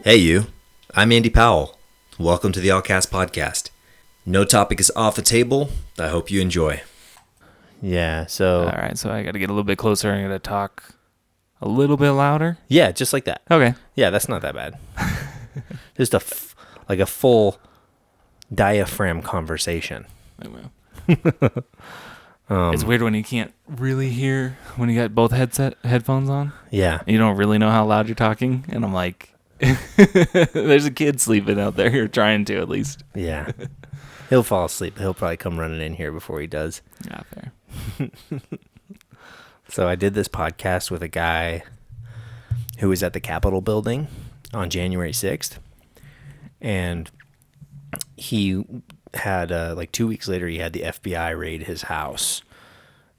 Hey you, I'm Andy Powell. Welcome to the Allcast Podcast. No topic is off the table. I hope you enjoy. Yeah, so... All right, so I got to get a little bit closer. I got to talk a little bit louder. Yeah, just like that. Okay. Yeah, that's not that bad. Just a full diaphragm conversation. I will. It's weird when you can't really hear when you got both headphones on. Yeah. You don't really know how loud you're talking, and I'm like, there's a kid sleeping out there. You're trying to, at least. Yeah. He'll fall asleep. He'll probably come running in here before he does. Yeah, fair. So I did this podcast with a guy who was at the Capitol building on January 6th. And he had, 2 weeks later, he had the FBI raid his house.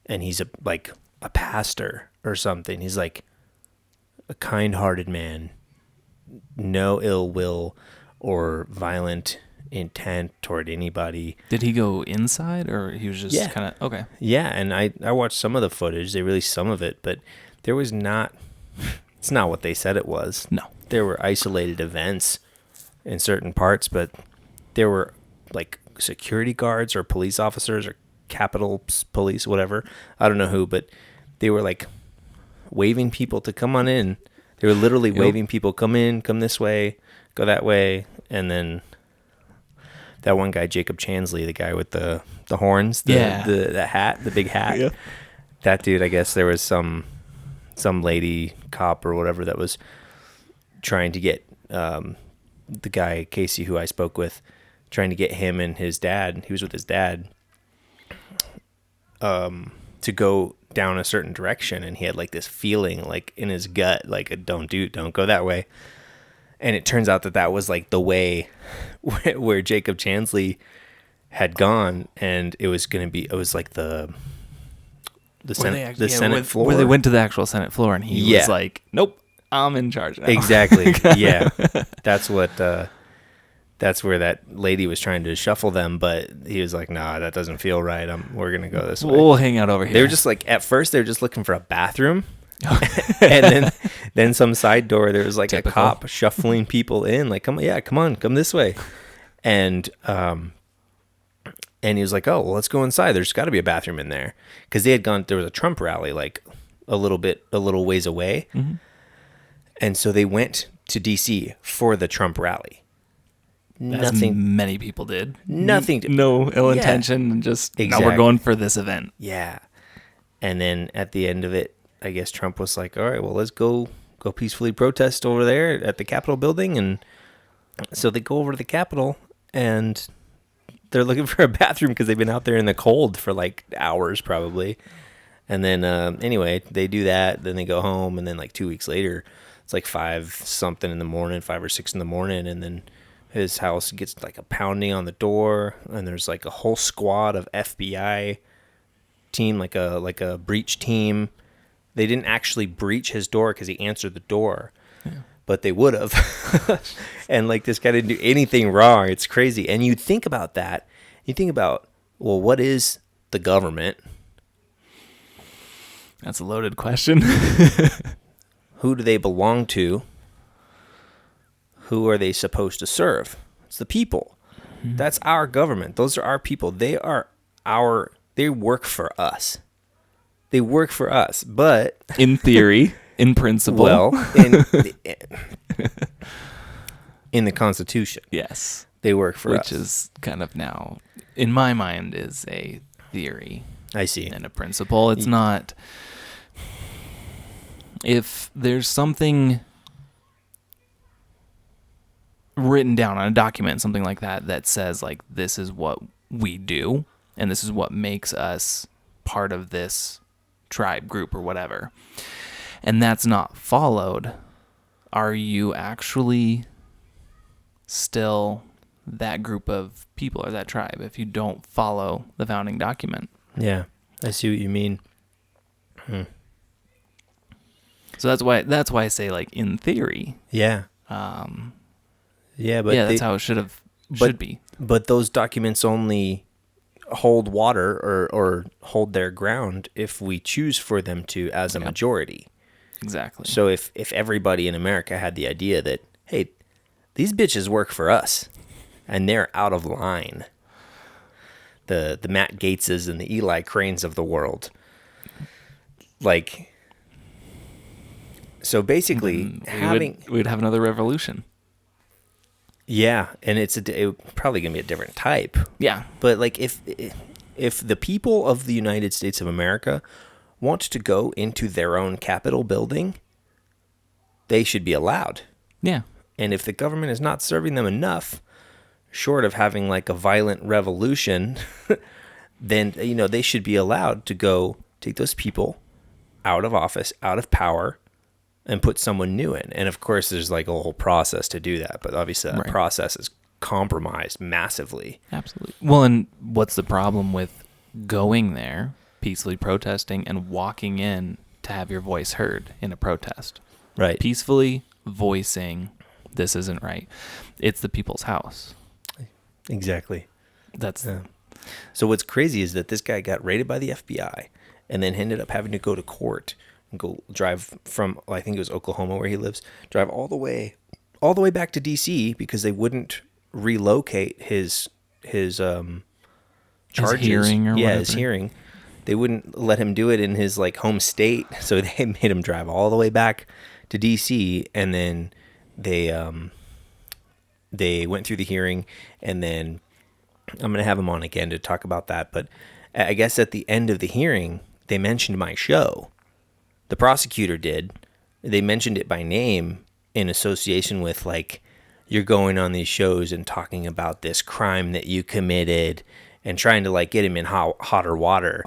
And he's a pastor or something. He's like a kind-hearted man. No ill will or violent intent toward anybody. Did he go inside, or he was just kind of... Okay. Yeah, and I watched some of the footage. They released some of it, but there was not... It's not what they said it was. No. There were isolated events in certain parts, but there were like security guards or police officers or Capitol Police, whatever. I don't know who, but they were like waving people to come on in. They were literally waving people, come in, come this way, go that way. And then that one guy, Jacob Chansley, the guy with the horns, the hat, the big hat. Yeah. That dude, I guess there was some lady cop or whatever that was trying to get the guy, Casey, who I spoke with, trying to get him and his dad, he was with his dad, to go down a certain direction. And he had like this feeling like in his gut, like don't go that way. And it turns out that was like the way where Jacob Chansley had gone. And it was like the Senate floor. Where they went to the actual Senate floor, and he was like, nope, I'm in charge now. Exactly. Yeah. That's where that lady was trying to shuffle them, but he was like, nah, that doesn't feel right. We're going to go this way. We'll hang out over here. They were just like, at first they were just looking for a bathroom. And then some side door, there was like a cop shuffling people in, like, come on, come this way. And he was like, oh, well, let's go inside. There's got to be a bathroom in there. Because there was a Trump rally like a little ways away. Mm-hmm. And so they went to D.C. for the Trump rally. Nothing. Many people did. Nothing. No ill intention. And just, no, we're going for this event. Yeah. And then at the end of it, I guess Trump was like, all right, well, let's go peacefully protest over there at the Capitol building. And so they go over to the Capitol, and they're looking for a bathroom because they've been out there in the cold for like hours probably. And then anyway, they do that. Then they go home, and then like 2 weeks later, it's like 5 or 6 in the morning, and then his house gets like a pounding on the door, and there's like a whole squad of FBI team, like a breach team. They didn't actually breach his door because he answered the door, but they would have. And like this guy didn't do anything wrong. It's crazy. And you think about that. You think about, well, what is the government? That's a loaded question. Who do they belong to? Who are they supposed to serve? It's the people. Mm-hmm. That's our government. Those are our people. They work for us. They work for us, but in theory, in principle, well, in the Constitution, yes, they work for us, which is kind of now, in my mind, is a theory. I see, and a principle. It's not. If there's something written down on a document, something like that says like this is what we do, and this is what makes us part of this tribe group or whatever, and that's not followed, are you actually still that group of people or that tribe if you don't follow the founding document? Yeah, I see what you mean. So that's why I say, like, in theory. Yeah. Yeah, but that's how it should be. But those documents only hold water or hold their ground if we choose for them to as a majority. Exactly. So if everybody in America had the idea that, hey, these bitches work for us, and they're out of line. The Matt Gateses and the Eli Cranes of the world. Like, so basically, we'd have another revolution. Yeah, and it's probably gonna be a different type. Yeah, but like if the people of the United States of America want to go into their own Capitol building, they should be allowed. Yeah, and if the government is not serving them enough, short of having like a violent revolution, then they should be allowed to go take those people out of office, out of power, and put someone new in. And of course, there's like a whole process to do that. But obviously, that process is compromised massively. Absolutely. Well, and what's the problem with going there, peacefully protesting, and walking in to have your voice heard in a protest? Right. Peacefully voicing, this isn't right. It's the people's house. Exactly. That's So what's crazy is that this guy got raided by the FBI and then ended up having to go to court and go drive from, I think it was Oklahoma where he lives, drive all the way back to DC because they wouldn't relocate his charges. His hearing or whatever. His hearing. They wouldn't let him do it in his like home state, so they made him drive all the way back to DC, and then they went through the hearing, and then I'm going to have him on again to talk about that. But I guess at the end of the hearing, they mentioned my show. The prosecutor did. They mentioned it by name in association with, like, you're going on these shows and talking about this crime that you committed and trying to, like, get him in hotter water,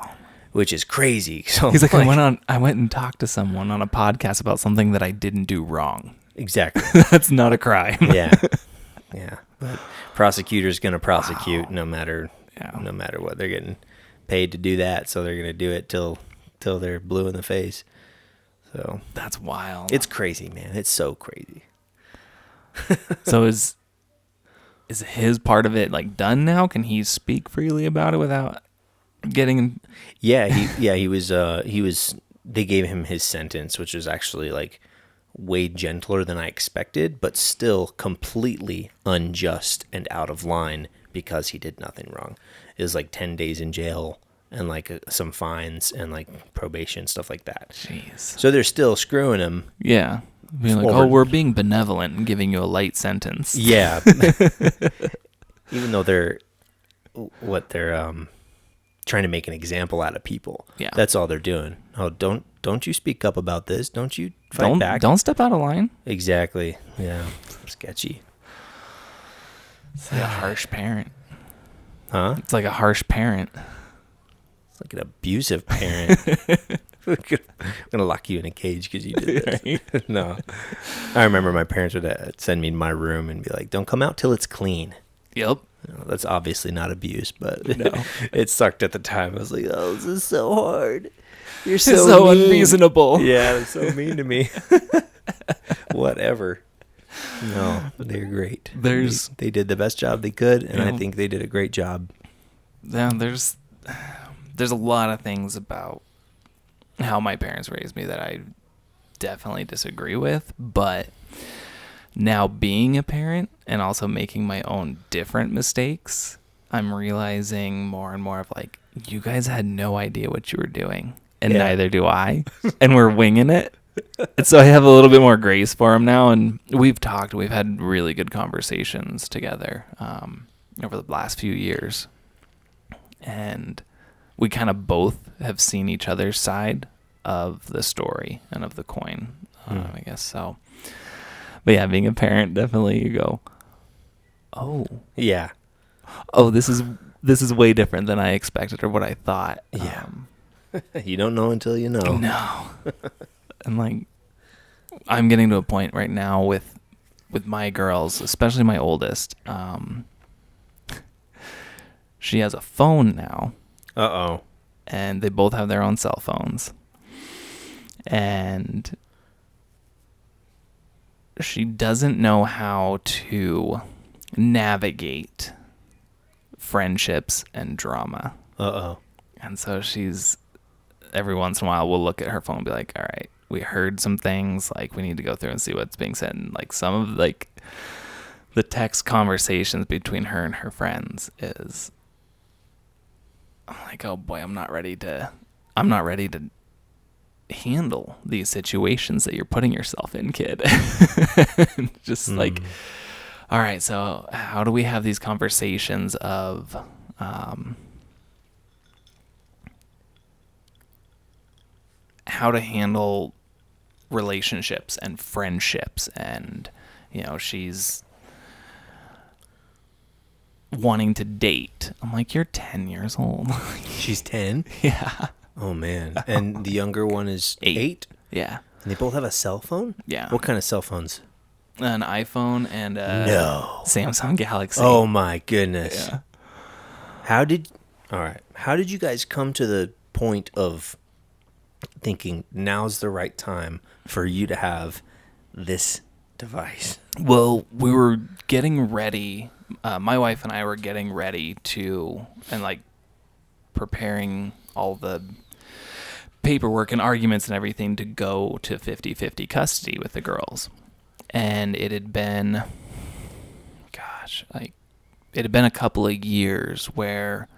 which is crazy. So he's like, I went and talked to someone on a podcast about something that I didn't do wrong. Exactly. That's not a crime. Yeah. Yeah. But prosecutor's going to prosecute no matter what. They're getting paid to do that, so they're going to do it till they're blue in the face. So that's wild. It's crazy, man. It's so crazy. So is his part of it like done now? Can he speak freely about it without getting? He was. They gave him his sentence, which was actually like way gentler than I expected, but still completely unjust and out of line because he did nothing wrong. It was like 10 days in jail and like some fines and like probation, stuff like that. Jeez. So they're still screwing him. Yeah. Being like, we're being benevolent and giving you a light sentence. Yeah. Even though they're trying to make an example out of people. Yeah. That's all they're doing. Oh, don't you speak up about this. Don't you fight back. Don't step out of line. Exactly. Yeah. Sketchy. It's like a harsh parent. Huh? It's like a harsh parent. It's like an abusive parent. I'm going to lock you in a cage because you did this. Right? No. I remember my parents would send me to my room and be like, don't come out till it's clean. Yep. That's obviously not abuse, but no. It sucked at the time. I was like, oh, this is so hard. You're so unreasonable. Yeah, it's so mean to me. Whatever. No, they're great. They did the best job they could, and I think they did a great job. Yeah, there's a lot of things about how my parents raised me that I definitely disagree with, but now being a parent and also making my own different mistakes, I'm realizing more and more of like, you guys had no idea what you were doing, and neither do I, and we're winging it. And so I have a little bit more grace for them now, and we've had really good conversations together over the last few years, and we kind of both have seen each other's side of the story and of the coin, I guess so. But yeah, being a parent, definitely you go, oh. Yeah. Oh, this is way different than I expected or what I thought. Yeah. You don't know until you know. No. And like, I'm getting to a point right now with my girls, especially my oldest. She has a phone now. Uh-oh. And they both have their own cell phones. And she doesn't know how to navigate friendships and drama. Uh-oh. And so every once in a while, we'll look at her phone and be like, all right, we heard some things, like we need to go through and see what's being said. And like some of like the text conversations between her and her friends is, I'm like, oh boy, I'm not ready to handle these situations that you're putting yourself in, kid. Just like, all right, so how do we have these conversations of how to handle relationships and friendships, and she's wanting to date. I'm like, you're 10 years old. She's 10? Yeah. Oh, man. And the younger one is 8? Yeah. And they both have a cell phone? Yeah. What kind of cell phones? An iPhone and a No. Samsung Galaxy. Oh, my goodness. Yeah. How did you guys come to the point of thinking now's the right time for you to have this device? Well, we were getting ready. My wife and I were getting ready and like preparing all the paperwork and arguments and everything to go to 50-50 custody with the girls. And it had been, a couple of years where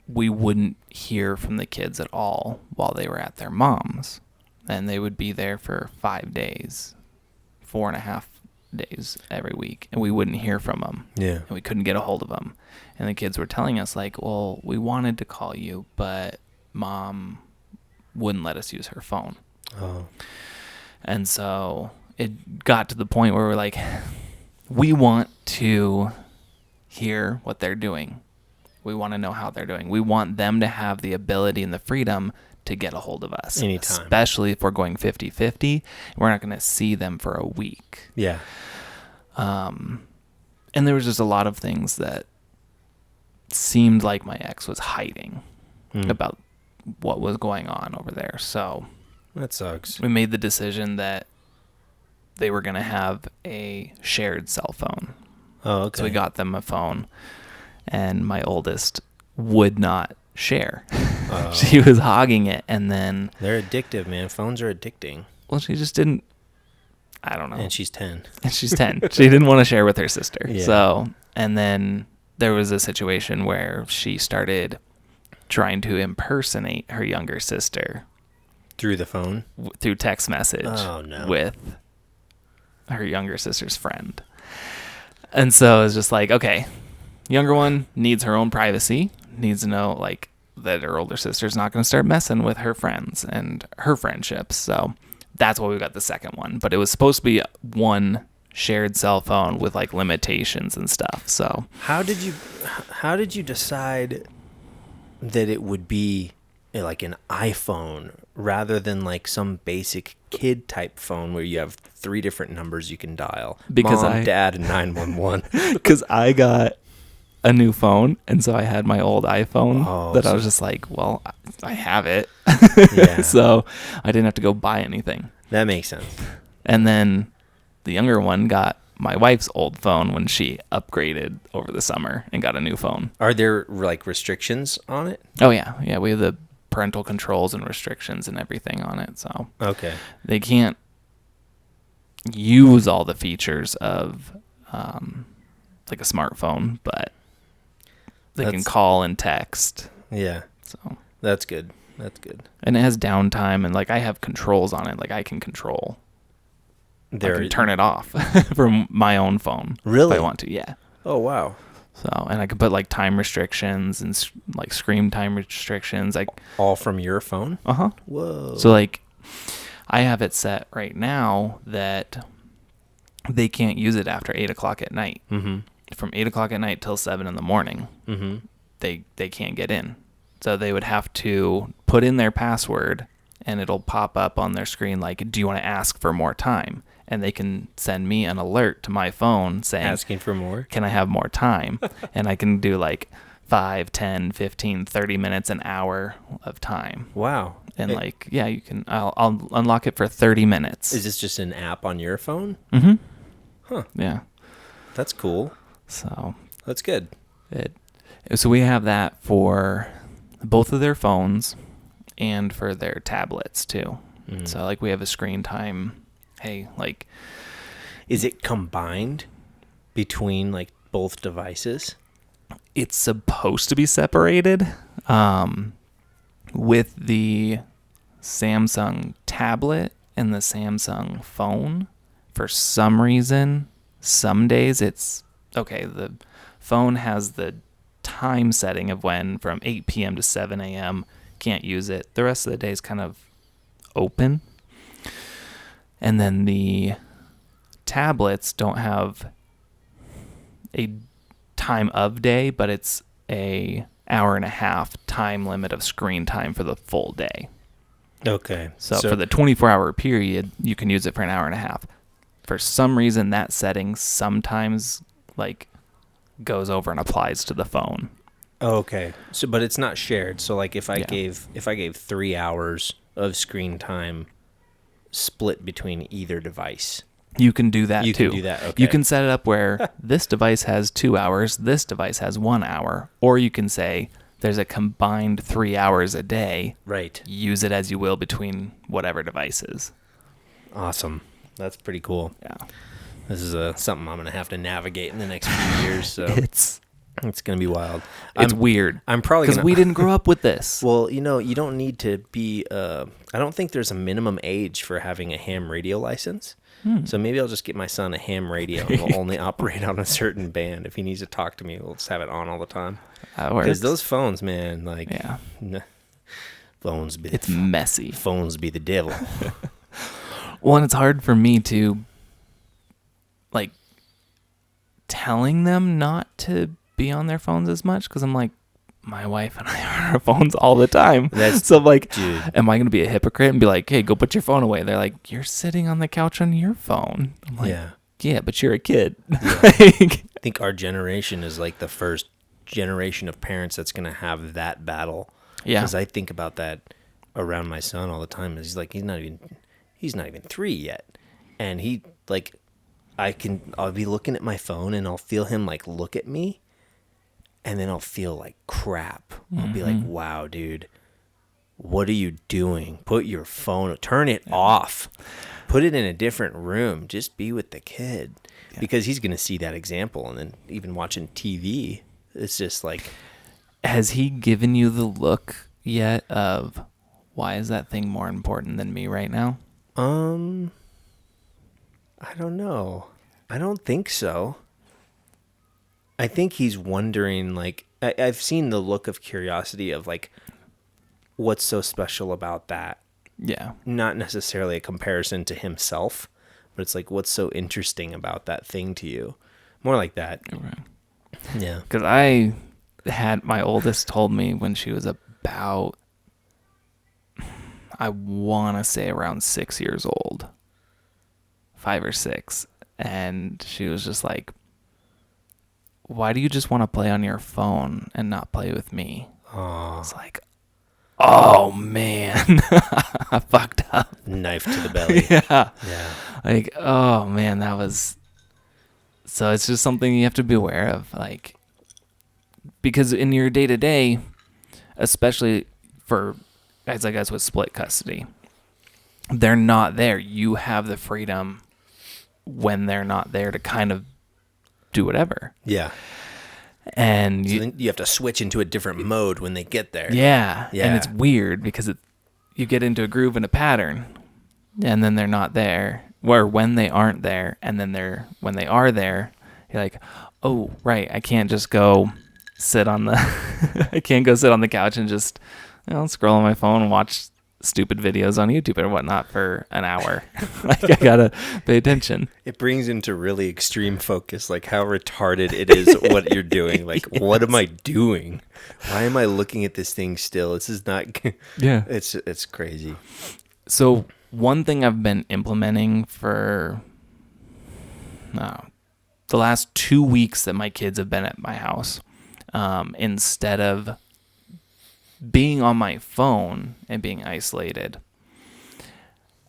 we wouldn't hear from the kids at all while they were at their mom's. And they would be there for 5 days, 4.5 days every week, and we wouldn't hear from them. Yeah. And we couldn't get a hold of them. And the kids were telling us, like, well, we wanted to call you, but mom wouldn't let us use her phone. Oh. And so it got to the point where we're like, we want to hear what they're doing. We want to know how they're doing. We want them to have the ability and the freedom to get a hold of us. Anytime. Especially if we're going 50-50. We're not going to see them for a week. Yeah. And there was just a lot of things that seemed like my ex was hiding about what was going on over there. So that sucks. we made the decision that they were going to have a shared cell phone. Oh, okay. So we got them a phone, and my oldest would not share. She was hogging it, and then... They're addictive, man. Phones are addicting. Well, she just didn't... I don't know. And she's 10. And she's 10. She didn't want to share with her sister. Yeah. So, and then there was a situation where she started trying to impersonate her younger sister. Through the phone? Through text message. Oh, no. With her younger sister's friend. And so it's just like, okay, younger one needs her own privacy, needs to know, like, that her older sister's not going to start messing with her friends and her friendships. So that's why we got the second one. But it was supposed to be one shared cell phone with like limitations and stuff. So how did you decide that it would be like an iPhone rather than like some basic kid type phone where you have 3 different numbers you can dial? Because Mom, Dad, and 911. Because I got a new phone, and so I had my old iPhone I was just like, well, I have it. Yeah. So I didn't have to go buy anything. That makes sense. And then the younger one got my wife's old phone when she upgraded over the summer and got a new phone. Are there like restrictions on it? Oh, yeah. Yeah, we have the parental controls and restrictions and everything on it. So okay, they can't use all the features of like a smartphone, but they can call and text. Yeah. So that's good. That's good. And it has downtime, and like I have controls on it. Like I can control. I can turn it off from my own phone. Really? If I want to, yeah. Oh, wow. So, and I can put like time restrictions and like screen time restrictions. Like all from your phone? Uh-huh. Whoa. So like I have it set right now that they can't use it after 8:00 at night. Mm-hmm. From 8:00 at night till 7 in the morning. Mm-hmm. They can't get in. So they would have to put in their password, and it'll pop up on their screen like, do you want to ask for more time? And they can send me an alert to my phone saying, asking for more. Can I have more time? And I can do like 5, 10, 15, 30 minutes, an hour of time. Wow. And like, yeah, you can, I'll unlock it for 30 minutes. Is this just an app on your phone? Mm-hmm. Huh. Yeah. That's cool. So that's good. So we have that for both of their phones and for their tablets too. So like we have a screen time. Hey, like Is it combined between like both devices? It's supposed to be separated. With the Samsung tablet and the Samsung phone, for some reason, some days it's okay. The phone has the time setting of when from 8 p.m. to 7 a.m. Can't use it. The rest of the day is kind of open. And then the tablets don't have a time of day, but it's a hour and a half time limit of screen time for the full day. Okay. So for the 24-hour period, you can use it for an hour and a half. For some reason, that setting sometimes like goes over and applies to the phone. Okay. So, but it's not shared. So like if I gave 3 hours of screen time split between either device. You can do that too. You can do that, okay. You can set it up where this device has 2 hours, this device has 1 hour, or you can say there's a combined 3 hours a day. Right. Use it as you will between whatever devices. Awesome. That's pretty cool. Yeah. This is something I'm going to have to navigate in the next few years. So It's going to be wild. It's weird. I'm probably because we didn't grow up with this. Well, you don't need to be. I don't think there's a minimum age for having a ham radio license. So maybe I'll just get my son a ham radio and we'll only operate on a certain band. If he needs to talk to me, we'll just have it on all the time. That works. Because those phones, man, like, phones be It's messy. Phones be the devil. Well, and it's hard for me to, like, telling them not to be on their phones as much because I'm like, my wife and I are on our phones all the time. So I'm like, dude. Am I going to be a hypocrite and be like, hey, go put your phone away? They're like, you're sitting on the couch on your phone. I'm like, yeah, but you're a kid. Yeah. I think our generation is like the first generation of parents that's going to have that battle. Yeah. Because I think about that around my son all the time. He's like, he's not even 3 yet. And he, like, I'll be looking at my phone and I'll feel him, like, look at me. And then I'll feel like crap. I'll be like, wow, dude, what are you doing? Put your phone, turn it off. Put it in a different room. Just be with the kid. Yeah. Because he's going to see that example. And then even watching TV, it's just like. Has he given you the look yet of why is that thing more important than me right now? I don't know. I don't think so. I think he's wondering, like, I've seen the look of curiosity of, like, what's so special about that? Yeah. Not necessarily a comparison to himself, but it's like, what's so interesting about that thing to you? More like that. Right. Yeah. Because I had my oldest told me when she was about, I want to say around 6 years old, 5 or 6. And she was just like, why do you just want to play on your phone and not play with me? Oh. It's like, oh man, I fucked up. Knife to the belly. Yeah. Yeah. Like, oh man, that was. So it's just something you have to be aware of, like, because in your day to day, especially for guys like us with split custody, they're not there. You have the freedom when they're not there to kind of do whatever. Yeah. And so then you have to switch into a different mode when they get there. Yeah. Yeah. And it's weird because you get into a groove and a pattern and then they're not there. Where when they aren't there and then when they are there, you're like, oh, right. I can't just go sit on the, I can't go sit on the couch and just, scroll on my phone and watch stupid videos on YouTube or whatnot for an hour. Like, I gotta pay attention. It brings into really extreme focus, like how retarded it is what you're doing. Like, yes. What am I doing? Why am I looking at this thing still? This is not. Yeah, it's crazy. So one thing I've been implementing for the last 2 weeks that my kids have been at my house, instead of being on my phone and being isolated,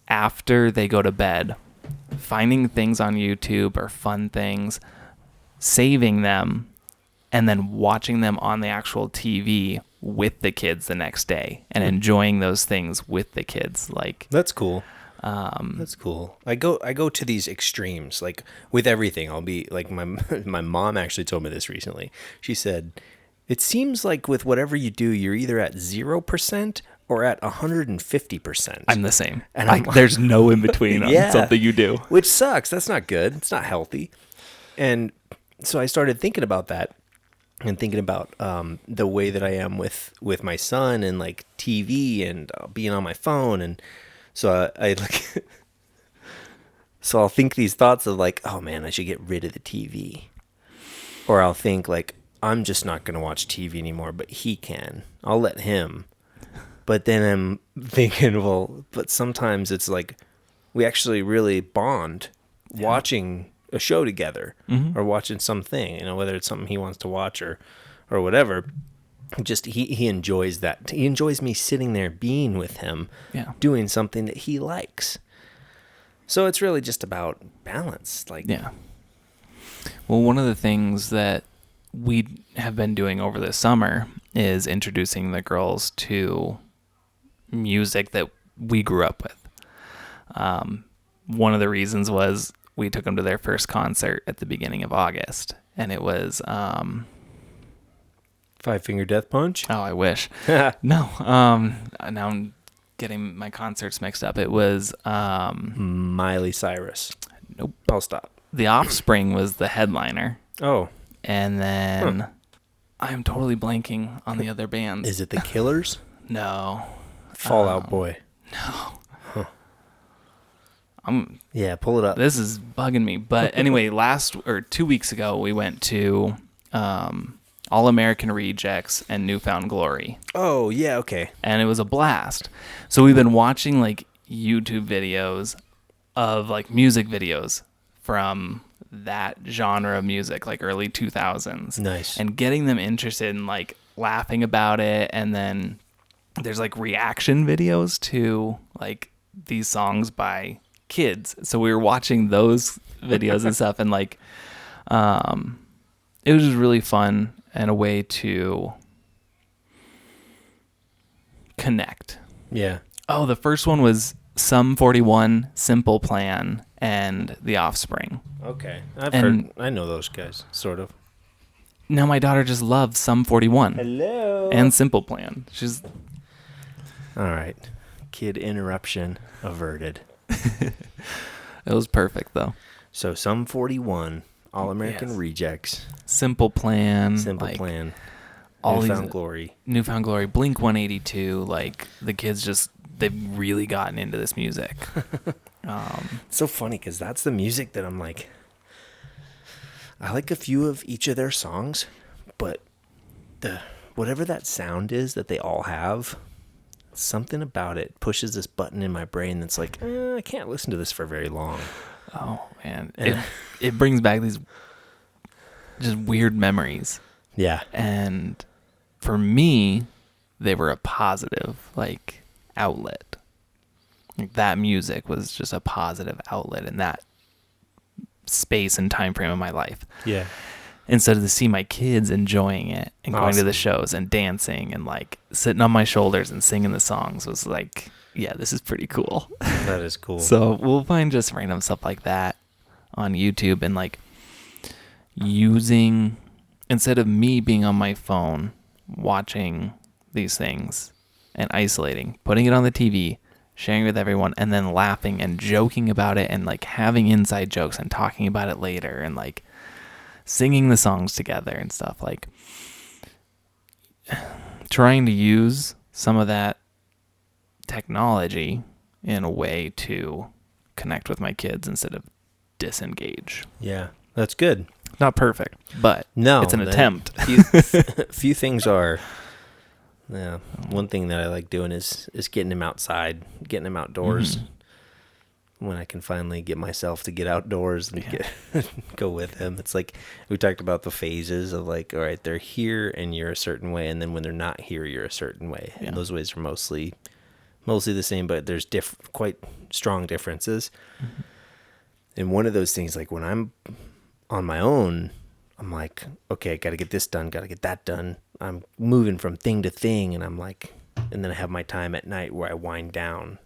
after they go to bed, finding things on YouTube or fun things, saving them, and then watching them on the actual TV with the kids the next day and enjoying those things with the kids. Like, that's cool. That's cool. I go to these extremes, like with everything. I'll be like my mom actually told me this recently. She said, "It seems like with whatever you do, you're either at 0% or at 150%." I'm the same. And there's no in between on Yeah. something you do. Which sucks. That's not good. It's not healthy. And so I started thinking about that and thinking about the way that I am with my son and like TV and being on my phone. And so I like, so I'll think these thoughts of like, oh man, I should get rid of the TV. Or I'll think like, I'm just not going to watch TV anymore, but he can. I'll let him. But then I'm thinking, well, but sometimes it's like we actually really bond watching a show together or watching something, whether it's something he wants to watch or whatever. Just he enjoys that. He enjoys me sitting there being with him, doing something that he likes. So it's really just about balance. Like, yeah. Well, one of the things that we have been doing over the summer is introducing the girls to music that we grew up with. One of the reasons was we took them to their first concert at the beginning of August, and it was Five Finger Death Punch. oh, I wish. No, now I'm getting my concerts mixed up. It was Miley Cyrus. Nope. I'll stop. The Offspring was the headliner, Oh, and then I'm totally blanking on the other bands. is it the Killers? No. Fall Out Boy. Yeah, pull it up. This is bugging me. But anyway, 2 weeks ago, we went to All American Rejects and Newfound Glory. Oh, yeah, okay. And it was a blast. So we've been watching like YouTube videos of like music videos from that genre of music, like early 2000s. Nice. And getting them interested in like laughing about it. And then there's like reaction videos to like these songs by kids. So we were watching those videos and stuff, and like it was just really fun and a way to connect. Yeah. Oh, the first one was Sum 41, Simple Plan, and The Offspring. Okay. I know those guys, sort of. Now my daughter just loves Sum 41 Hello. and Simple Plan. She's All right. Kid interruption averted. it was perfect though. So Sum 41, All American Yes. Rejects, Simple Plan, Simple like, Plan, all Newfound these Glory. Newfound Glory, Blink 182. Like the kids they've really gotten into this music. It's so funny because that's the music that I'm like, I like a few of each of their songs, but whatever that sound is that they all have, something about it pushes this button in my brain that's like, I can't listen to this for very long. Oh man, it brings back these just weird memories. Yeah. And for me, they were a positive like outlet. Like that music was just a positive outlet in that space and time frame of my life. Yeah. And so to see my kids enjoying it and going to the shows and dancing and like sitting on my shoulders and singing the songs was like, yeah, this is pretty cool. That is cool. So we'll find just random stuff like that on YouTube and like using, instead of me being on my phone watching these things and isolating, putting it on the TV, sharing with everyone, and then laughing and joking about it and like having inside jokes and talking about it later and like singing the songs together and stuff, like trying to use some of that technology in a way to connect with my kids instead of disengage. Yeah, that's good. Not perfect, but No, it's an attempt. Few things are. Yeah, one thing that I like doing is getting him outside, getting him outdoors. When I can finally get myself to get outdoors and go with him. It's like we talked about the phases of like, all right, they're here and you're a certain way, and then when they're not here, you're a certain way. Yeah. And those ways are mostly the same, but there's quite strong differences. Mm-hmm. And one of those things, like when I'm on my own, I'm like, okay, got to get this done, got to get that done. I'm moving from thing to thing, and I'm like, and then I have my time at night where I wind down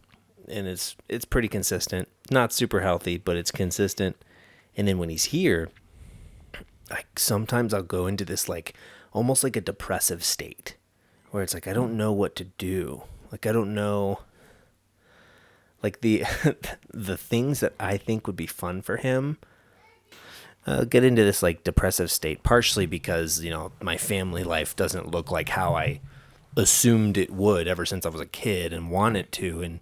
and it's pretty consistent. Not super healthy, but it's consistent. And then when he's here, like sometimes I'll go into this like almost like a depressive state where it's like I don't know what to do. Like I don't know, like the the things that I think would be fun for him. Get into this like depressive state, partially because, you know, my family life doesn't look like how I assumed it would ever since I was a kid and wanted to,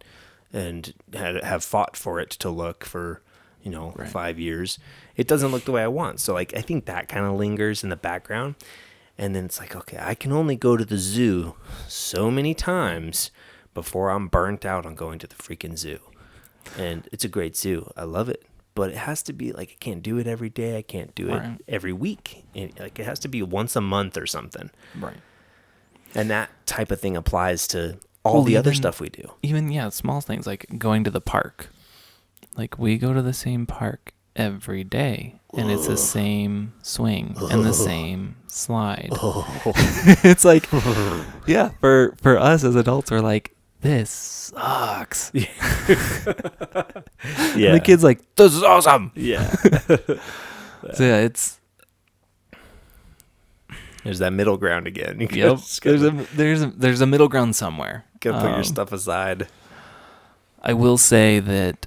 and have fought for it to look for, you know, 5 years. It doesn't look the way I want. So like I think that kind of lingers in the background. And then it's like, okay, I can only go to the zoo so many times before I'm burnt out on going to the freaking zoo. And it's a great zoo. I love it. But it has to be like, I can't do it every day. I can't do it every week. Like it has to be once a month or something. Right. And that type of thing applies to all the other stuff we do. Even, small things like going to the park. Like we go to the same park every day, and it's the same swing and the same slide. It's like, for us as adults, we're like, this sucks. Yeah. And the kid's like, this is awesome. Yeah. So it's there's that middle ground again. Yep. There's a middle ground somewhere. Gotta put your stuff aside. I will say that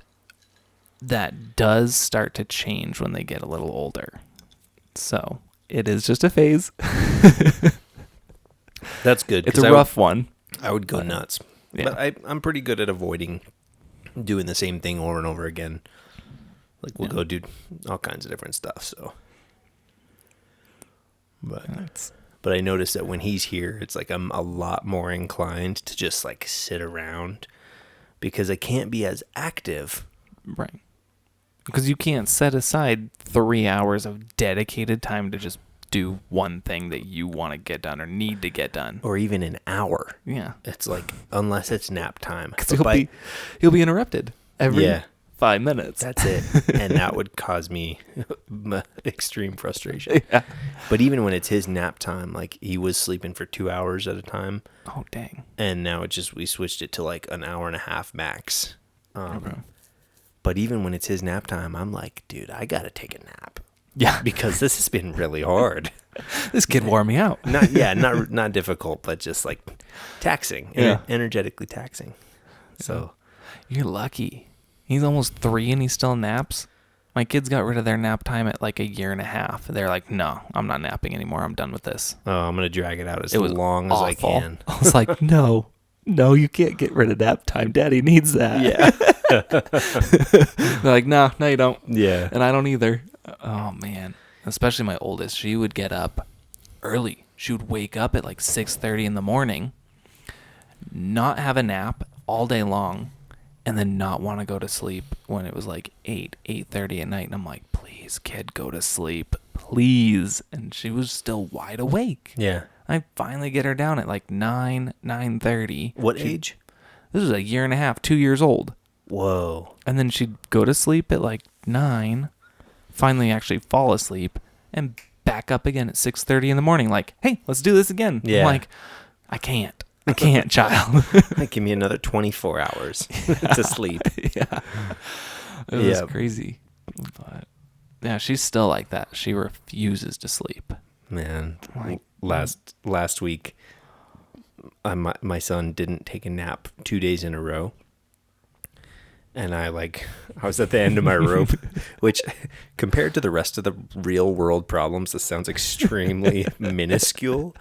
does start to change when they get a little older. So it is just a phase. That's good. It's a rough one. I would go nuts. Yeah. But I'm pretty good at avoiding doing the same thing over and over again. Like we'll go do all kinds of different stuff. So, but I notice that when he's here, it's like I'm a lot more inclined to just like sit around because I can't be as active. Right. Because you can't set aside 3 hours of dedicated time to just do one thing that you want to get done or need to get done. Or even an hour. Yeah. It's like, unless it's nap time. Because he'll be interrupted every 5 minutes. That's it. And that would cause me extreme frustration. Yeah. But even when it's his nap time, like he was sleeping for 2 hours at a time. Oh, dang. And now we switched it to like an hour and a half max. Okay. But even when it's his nap time, I'm like, dude, I got to take a nap. Yeah. Because this has been really hard. This kid wore me out. Not difficult, but just like taxing. Energetically taxing. So. You're lucky. He's almost 3 and he still naps. My kids got rid of their nap time at like 1.5 years. They're like, no, I'm not napping anymore. I'm done with this. Oh, I'm going to drag it out as long as I can. I was like, no, you can't get rid of nap time. Daddy needs that. Yeah. They're like, no, you don't. Yeah. And I don't either. Oh, man. Especially my oldest. She would get up early. She would wake up at like 6:30 in the morning, not have a nap all day long, and then not want to go to sleep when it was like 8:30 at night. And I'm like, please, kid, go to sleep. Please. And she was still wide awake. Yeah. I finally get her down at like 9:30. What age? This was 1.5 years, 2 years old. Whoa. And then she'd go to sleep at like 9, finally actually fall asleep, and back up again at 6:30 in the morning. Like, hey, let's do this again. Yeah. I'm like, I can't, child. Give me another 24 hours to sleep. Yeah. It was crazy. But yeah, she's still like that. She refuses to sleep. Man, like, last week, my son didn't take a nap 2 days in a row. And I was at the end of my rope, which compared to the rest of the real world problems, this sounds extremely minuscule.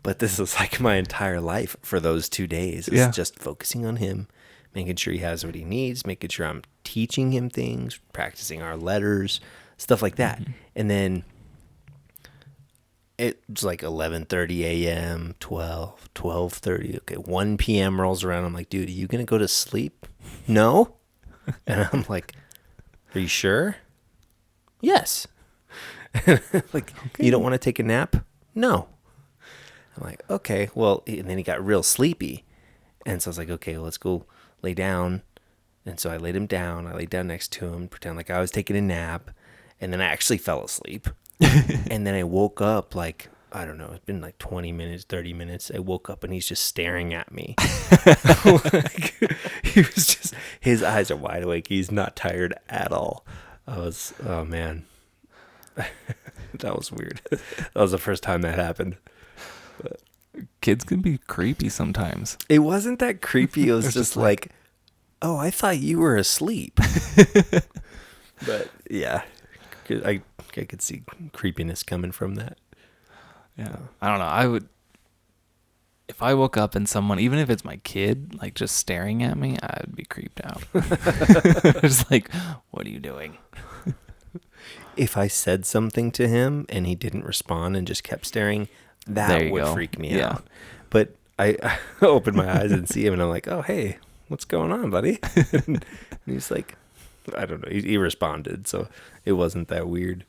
But this is like my entire life for those 2 days. It's just focusing on him, making sure he has what he needs, making sure I'm teaching him things, practicing our letters, stuff like that. Mm-hmm. And then it's like 11:30 a.m., 12:30. Okay, 1 p.m. rolls around. I'm like, dude, are you going to go to sleep? No? And I'm like, are you sure? Yes. Like, okay. You don't want to take a nap? No. I'm like, okay, well, and then he got real sleepy. And so I was like, okay, well, let's go lay down. And so I laid him down. I laid down next to him, pretend like I was taking a nap. And then I actually fell asleep. And then I woke up like I don't know, it's been like 20 minutes, 30 minutes. I woke up and he's just staring at me. Like, he was just, his eyes are wide awake. He's not tired at all. Oh man. That was weird. That was the first time that happened. But Kids can be creepy sometimes. it wasn't that creepy. It was just like, oh, I thought you were asleep. But yeah, I could see creepiness coming from that. Yeah. I don't know. If I woke up and someone, even if it's my kid, like just staring at me, I'd be creeped out. Just like, what are you doing? If I said something to him and he didn't respond and just kept staring, There that you would go. freak me Yeah. out. But I open my eyes and see him and I'm like, oh, hey, what's going on, buddy? And he's like, I don't know. He responded, so it wasn't that weird.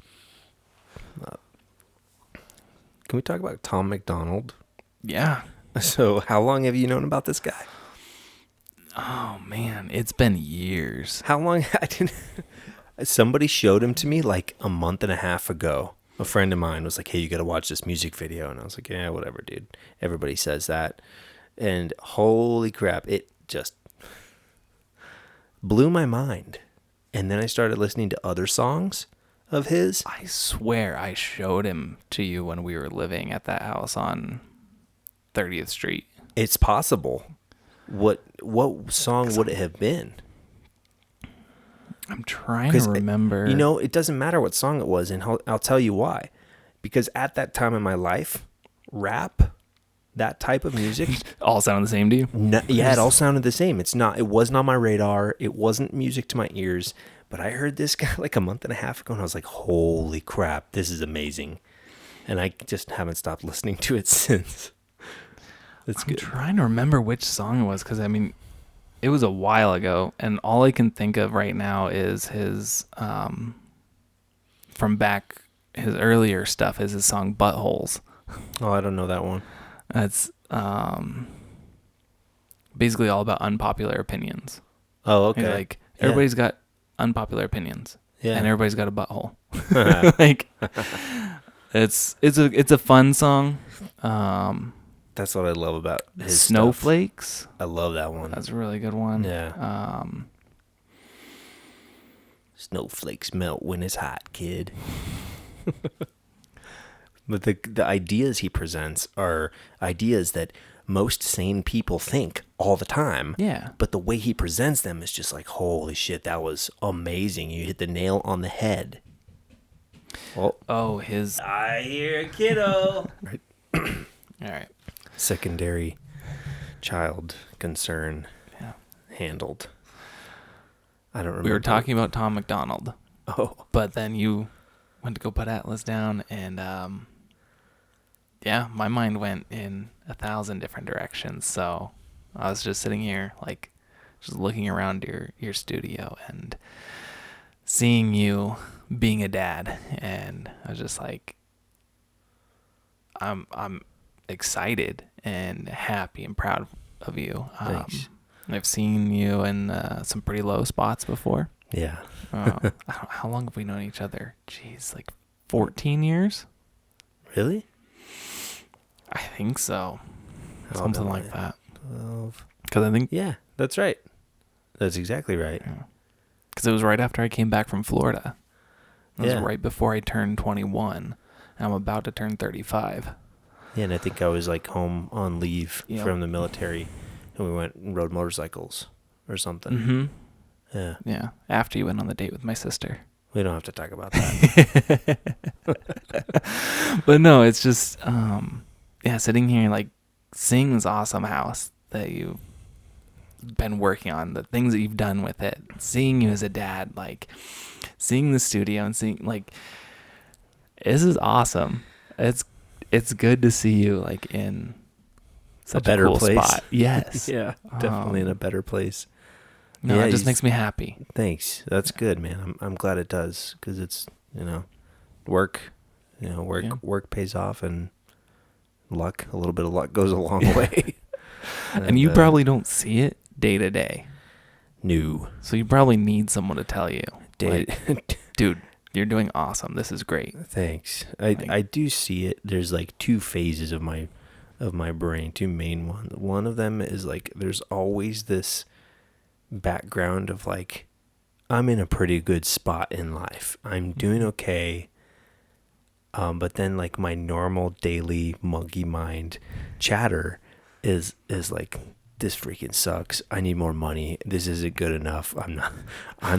Can we talk about Tom McDonald? Yeah. So how long have you known about this guy? Oh man, it's been years. How long? I didn't. Somebody showed him to me like a month and a half ago. A friend of mine was like, hey, you got to watch this music video. And I was like, yeah, whatever, dude. Everybody says that. And holy crap, it just blew my mind. And then I started listening to other songs of his. I swear I showed him to you when we were living at that house on 30th Street. It's possible. What song would it have been? I'm trying to remember. You know, it doesn't matter what song it was, and I'll tell you why. Because at that time in my life, rap, that type of music, all sound the same to you? yeah, it all sounded the same. It wasn't on my radar. It wasn't music to my ears. But I heard this guy like a month and a half ago, and I was like, holy crap, this is amazing. And I just haven't stopped listening to it since. It's good. I'm trying to remember which song it was, because I mean, it was a while ago, and all I can think of right now is his from back, his earlier stuff is his song Buttholes. Oh, I don't know that one. That's basically all about unpopular opinions. Oh, okay. And like everybody's got unpopular opinions, Yeah. and everybody's got a butthole. Like it's a fun song. That's what I love about his Snowflakes. stuff. I love that one. That's a really good one. Yeah. Snowflakes melt when it's hot, kid. But the ideas he presents are ideas that most sane people think all the time. Yeah. But the way he presents them is just like, holy shit, that was amazing. You hit the nail on the head. Oh, his. I hear a kiddo. Right. All right. Secondary child concern Yeah. handled. I don't remember. We were talking about Tom McDonald. Oh. But then you went to go put Atlas down, and yeah, my mind went in 1,000 different directions. So I was just sitting here, like, just looking around your studio and seeing you being a dad, and I was just like, I'm excited and happy and proud of you. Thanks. I've seen you in some pretty low spots before. Yeah. I don't know, how long have we known each other? Jeez, like 14 years? Really? I think so. How Something old am like I? that. 12. Because I think Yeah, that's right. That's exactly right. because it was right after I came back from Florida. It was Yeah. right before I turned 21, and I'm about to turn 35. Yeah, and I think I was like home on leave Yep. from the military, and we went and rode motorcycles or something. Mm-hmm. Yeah. Yeah, after you went on the date with my sister. We don't have to talk about that. But no, it's just, yeah, sitting here like seeing this awesome house that you've been working on, the things that you've done with it, seeing you as a dad, like seeing the studio and seeing like, this is awesome. It's good to see you like in such a better cool place. spot. Yes. Yeah, definitely in a better place. No, Yeah, it just he's- makes me happy. Thanks. That's good, man. I'm glad it does, because it's, work, Yeah. work pays off, and luck, a little bit of luck goes a long way. And you probably don't see it day to day. new So you probably need someone to tell you. day. Like, dude, You're doing awesome. This is great. Thanks. I do see it. There's like two phases of my brain, two main ones. One of them is like there's always this background of like I'm in a pretty good spot in life. I'm doing okay. But then like my normal daily monkey mind chatter is like, this freaking sucks. I need more money. This isn't good enough. I'm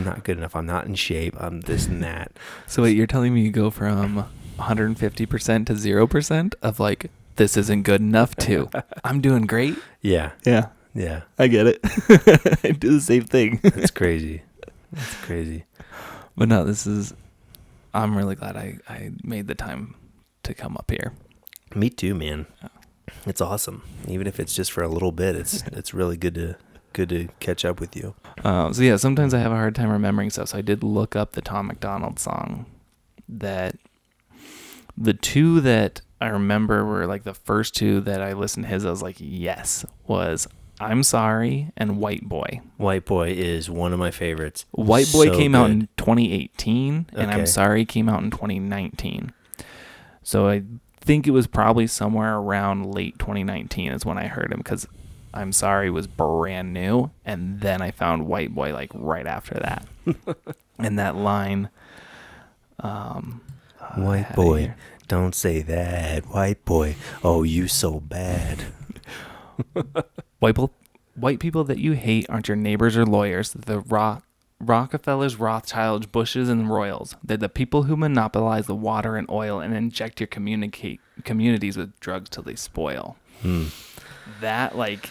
not good enough. I'm not in shape. I'm this and that. So wait, you're telling me you go from 150% to 0% of like, this isn't good enough to I'm doing great? Yeah. Yeah. Yeah. I get it. I do the same thing. That's crazy. That's crazy. But no, I'm really glad I made the time to come up here. Me too, man. It's awesome. Even if it's just for a little bit, it's really good to catch up with you. So yeah, sometimes I have a hard time remembering stuff. So I did look up the Tom McDonald song. That the two that I remember were like the first two that I listened to his. I was like, yes, was I'm Sorry and White Boy. White Boy is one of my favorites. White Boy came out in 2018, and Okay. I'm Sorry came out in 2019. So I think it was probably somewhere around late 2019 is when I heard him, because I'm Sorry was brand new, and then I found White Boy like right after that. And that line, White Boy, don't say that. White Boy, oh, you so bad. White people that you hate aren't your neighbors or lawyers. The Rockefellers, Rothschilds, Bushes, and Royals. They're the people who monopolize the water and oil and inject your communities with drugs till they spoil. That line,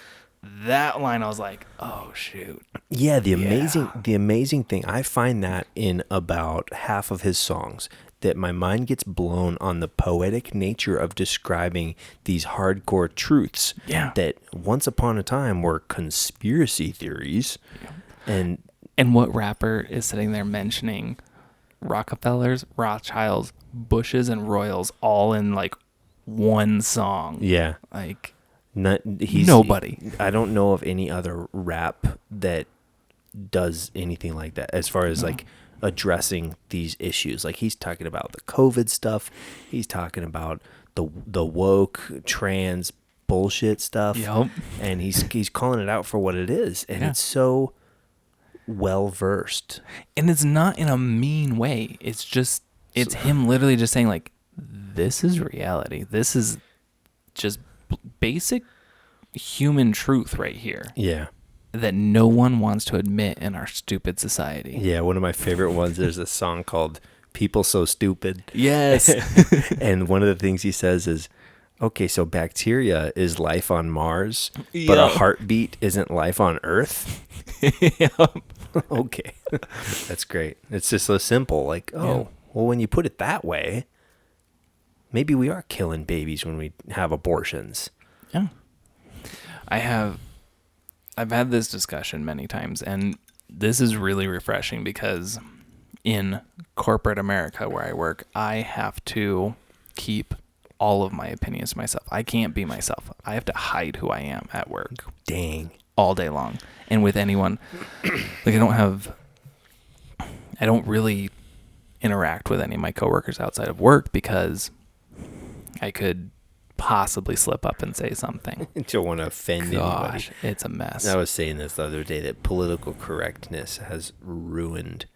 I was like, oh shoot. Yeah, the amazing thing, I find that in about half of his songs, that my mind gets blown on the poetic nature of describing these hardcore truths that once upon a time were conspiracy theories. And what rapper is sitting there mentioning Rockefellers, Rothschilds, Bushes, and Royals all in like one song? Yeah. Like, Nobody. I don't know of any other rap that does anything like that as far as like addressing these issues. Like he's talking about the COVID stuff. He's talking about the woke trans bullshit stuff. Yep. And he's calling it out for what it is. And it's so well versed. And it's not in a mean way. It's him literally just saying like, this is reality. This is just basic human truth right here. Yeah. That no one wants to admit in our stupid society. Yeah, one of my favorite ones, there's a song called People So Stupid. Yes. And one of the things he says is, okay, so bacteria is life on Mars, but a heartbeat isn't life on Earth? Okay. That's great. It's just so simple. Like, well, when you put it that way, maybe we are killing babies when we have abortions. Yeah. I've had this discussion many times, and this is really refreshing because in corporate America where I work, I have to keep all of my opinions to myself. I can't be myself. I have to hide who I am at work. Dang. All day long. And with anyone, like I don't really interact with any of my coworkers outside of work because I could possibly slip up and say something. I don't want to offend anybody. It's a mess. I was saying this the other day that political correctness has ruined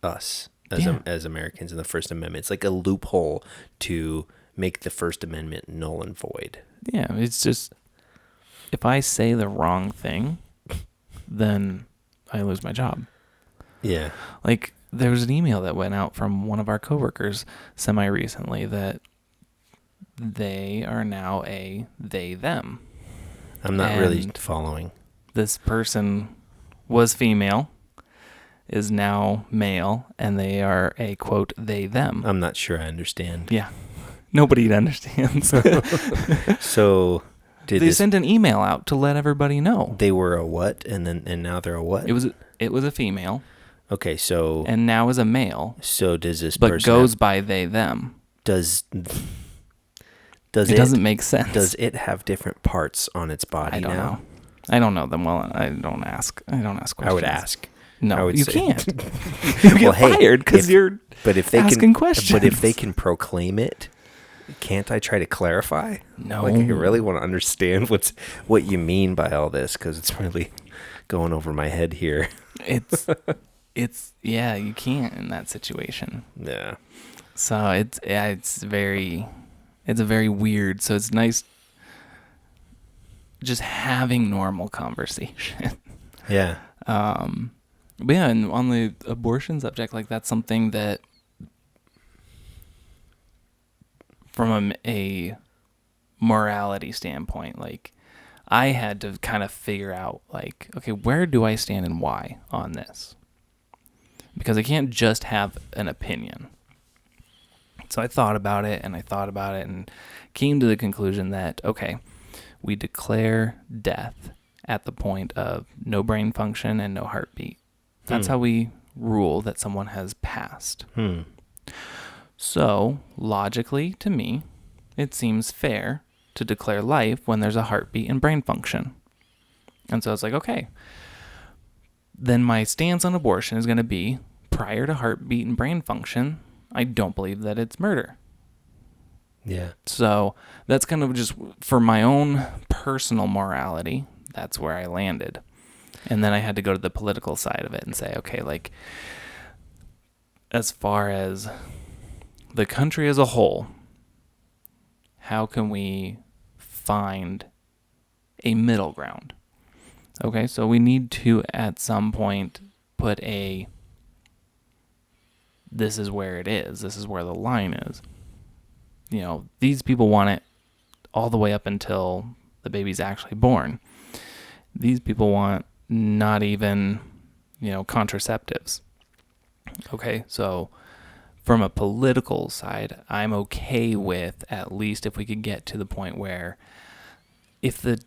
us as Americans in the First Amendment. It's like a loophole to make the First Amendment null and void. Yeah, it's just if I say the wrong thing, then I lose my job. Yeah. Like there was an email that went out from one of our coworkers semi-recently that they are now a they them. I'm not really following. This person was female, is now male, and they are a quote they them. I'm not sure I understand. Yeah. Nobody understands. So they sent an email out to let everybody know. They were a what and now they're a what? It was a female. Okay, so and now is a male. So does this but person goes by they them. It doesn't make sense. Does it have different parts on its body I don't now? know. I don't know them well. I don't ask questions. I would ask. No, you say. can't. You get fired because you're asking questions. But if they can proclaim it, can't I try to clarify? No. Like, I really want to understand what you mean by all this, because it's really going over my head here. Yeah, you can't in that situation. Yeah. So it's very weird. So it's nice just having normal conversation. Yeah. But yeah, and on the abortion subject, like that's something that from a morality standpoint, like I had to kind of figure out like, okay, where do I stand and why on this? Because I can't just have an opinion. So I thought about it and came to the conclusion that, okay, we declare death at the point of no brain function and no heartbeat. That's how we rule that someone has passed. So, logically, to me, it seems fair to declare life when there's a heartbeat and brain function. And so it's like, okay, then my stance on abortion is going to be prior to heartbeat and brain function, I don't believe that it's murder. Yeah. So that's kind of just for my own personal morality. That's where I landed. And then I had to go to the political side of it and say, okay, like as far as the country as a whole, how can we find a middle ground? Okay, so we need to at some point put this is where it is. This is where the line is. You know, these people want it all the way up until the baby's actually born. These people want not even, contraceptives. Okay, so from a political side, I'm okay with at least if we could get to the point where if the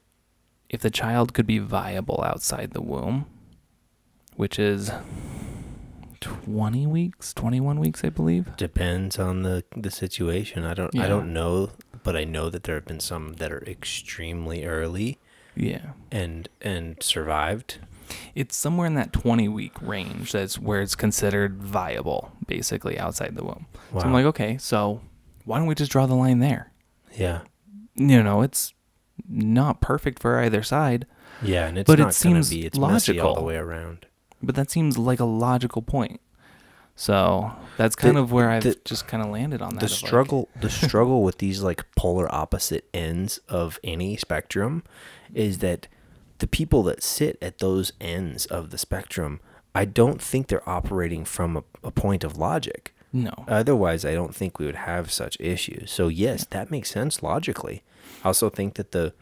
child could be viable outside the womb, which is 21 weeks, I believe. Depends on the situation. I don't know, but I know that there have been some that are extremely early. Yeah. And survived. It's somewhere in that 20-week range. That's where it's considered viable, basically, outside the womb. Wow. So I'm like, okay, so why don't we just draw the line there? Yeah. It's not perfect for either side. Yeah, and it's but not it seems gonna be. It's logical messy all the way around. But that seems like a logical point. So that's kind of where I've just kind of landed on that. The struggle with these like polar opposite ends of any spectrum is that the people that sit at those ends of the spectrum, I don't think they're operating from a point of logic. No. Otherwise, I don't think we would have such issues. So yes, that makes sense logically. I also think that the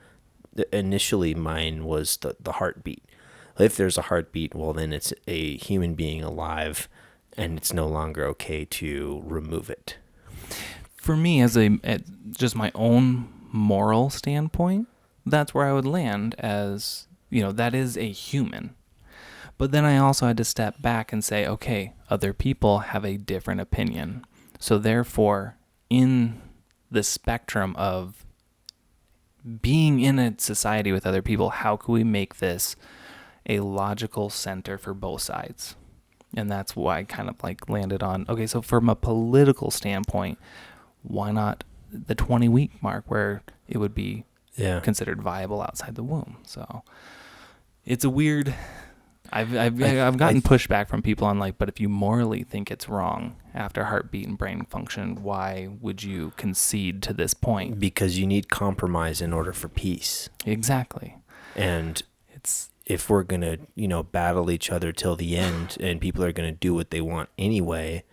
initially mine was the heartbeat. If there's a heartbeat, well, then it's a human being alive, and it's no longer okay to remove it. For me, at just my own moral standpoint, that's where I would land as, that is a human. But then I also had to step back and say, okay, other people have a different opinion. So therefore, in the spectrum of being in a society with other people, how can we make this a logical center for both sides? And that's why I kind of like landed on, okay, so from a political standpoint, why not the 20-week mark where it would be considered viable outside the womb? So it's a weird, I've gotten pushback from people on like, but if you morally think it's wrong after heartbeat and brain function, why would you concede to this point? Because you need compromise in order for peace. Exactly. And if we're going to, battle each other till the end and people are going to do what they want anyway,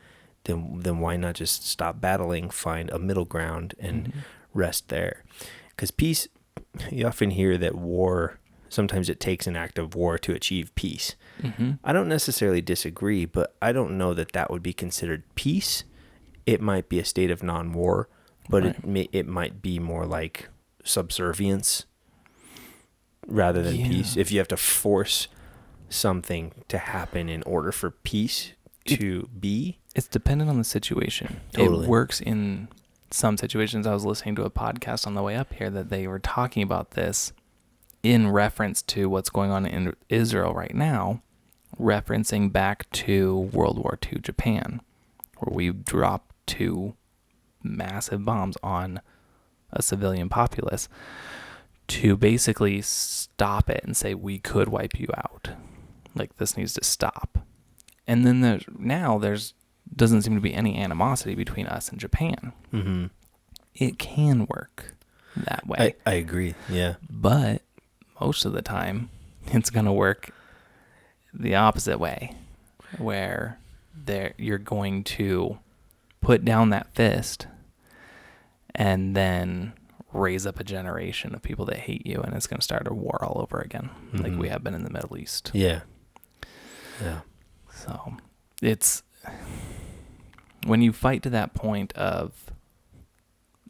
then why not just stop battling, find a middle ground and rest there? Because peace, you often hear that war, sometimes it takes an act of war to achieve peace. Mm-hmm. I don't necessarily disagree, but I don't know that would be considered peace. It might be a state of non-war, but it might be more like subservience rather than peace. If you have to force something to happen in order for peace to be. It's dependent on the situation. Totally. It works in some situations. I was listening to a podcast on the way up here that they were talking about this in reference to what's going on in Israel right now, referencing back to World War II Japan, where we dropped 2 massive bombs on a civilian populace to basically stop it and say, we could wipe you out. Like, this needs to stop. And then there's doesn't seem to be any animosity between us and Japan. Mm-hmm. It can work that way. I agree. Yeah. But most of the time, it's going to work the opposite way, where you're going to put down that fist and then raise up a generation of people that hate you, and it's going to start a war all over again, like we have been in the Middle East. Yeah. Yeah. So it's when you fight to that point of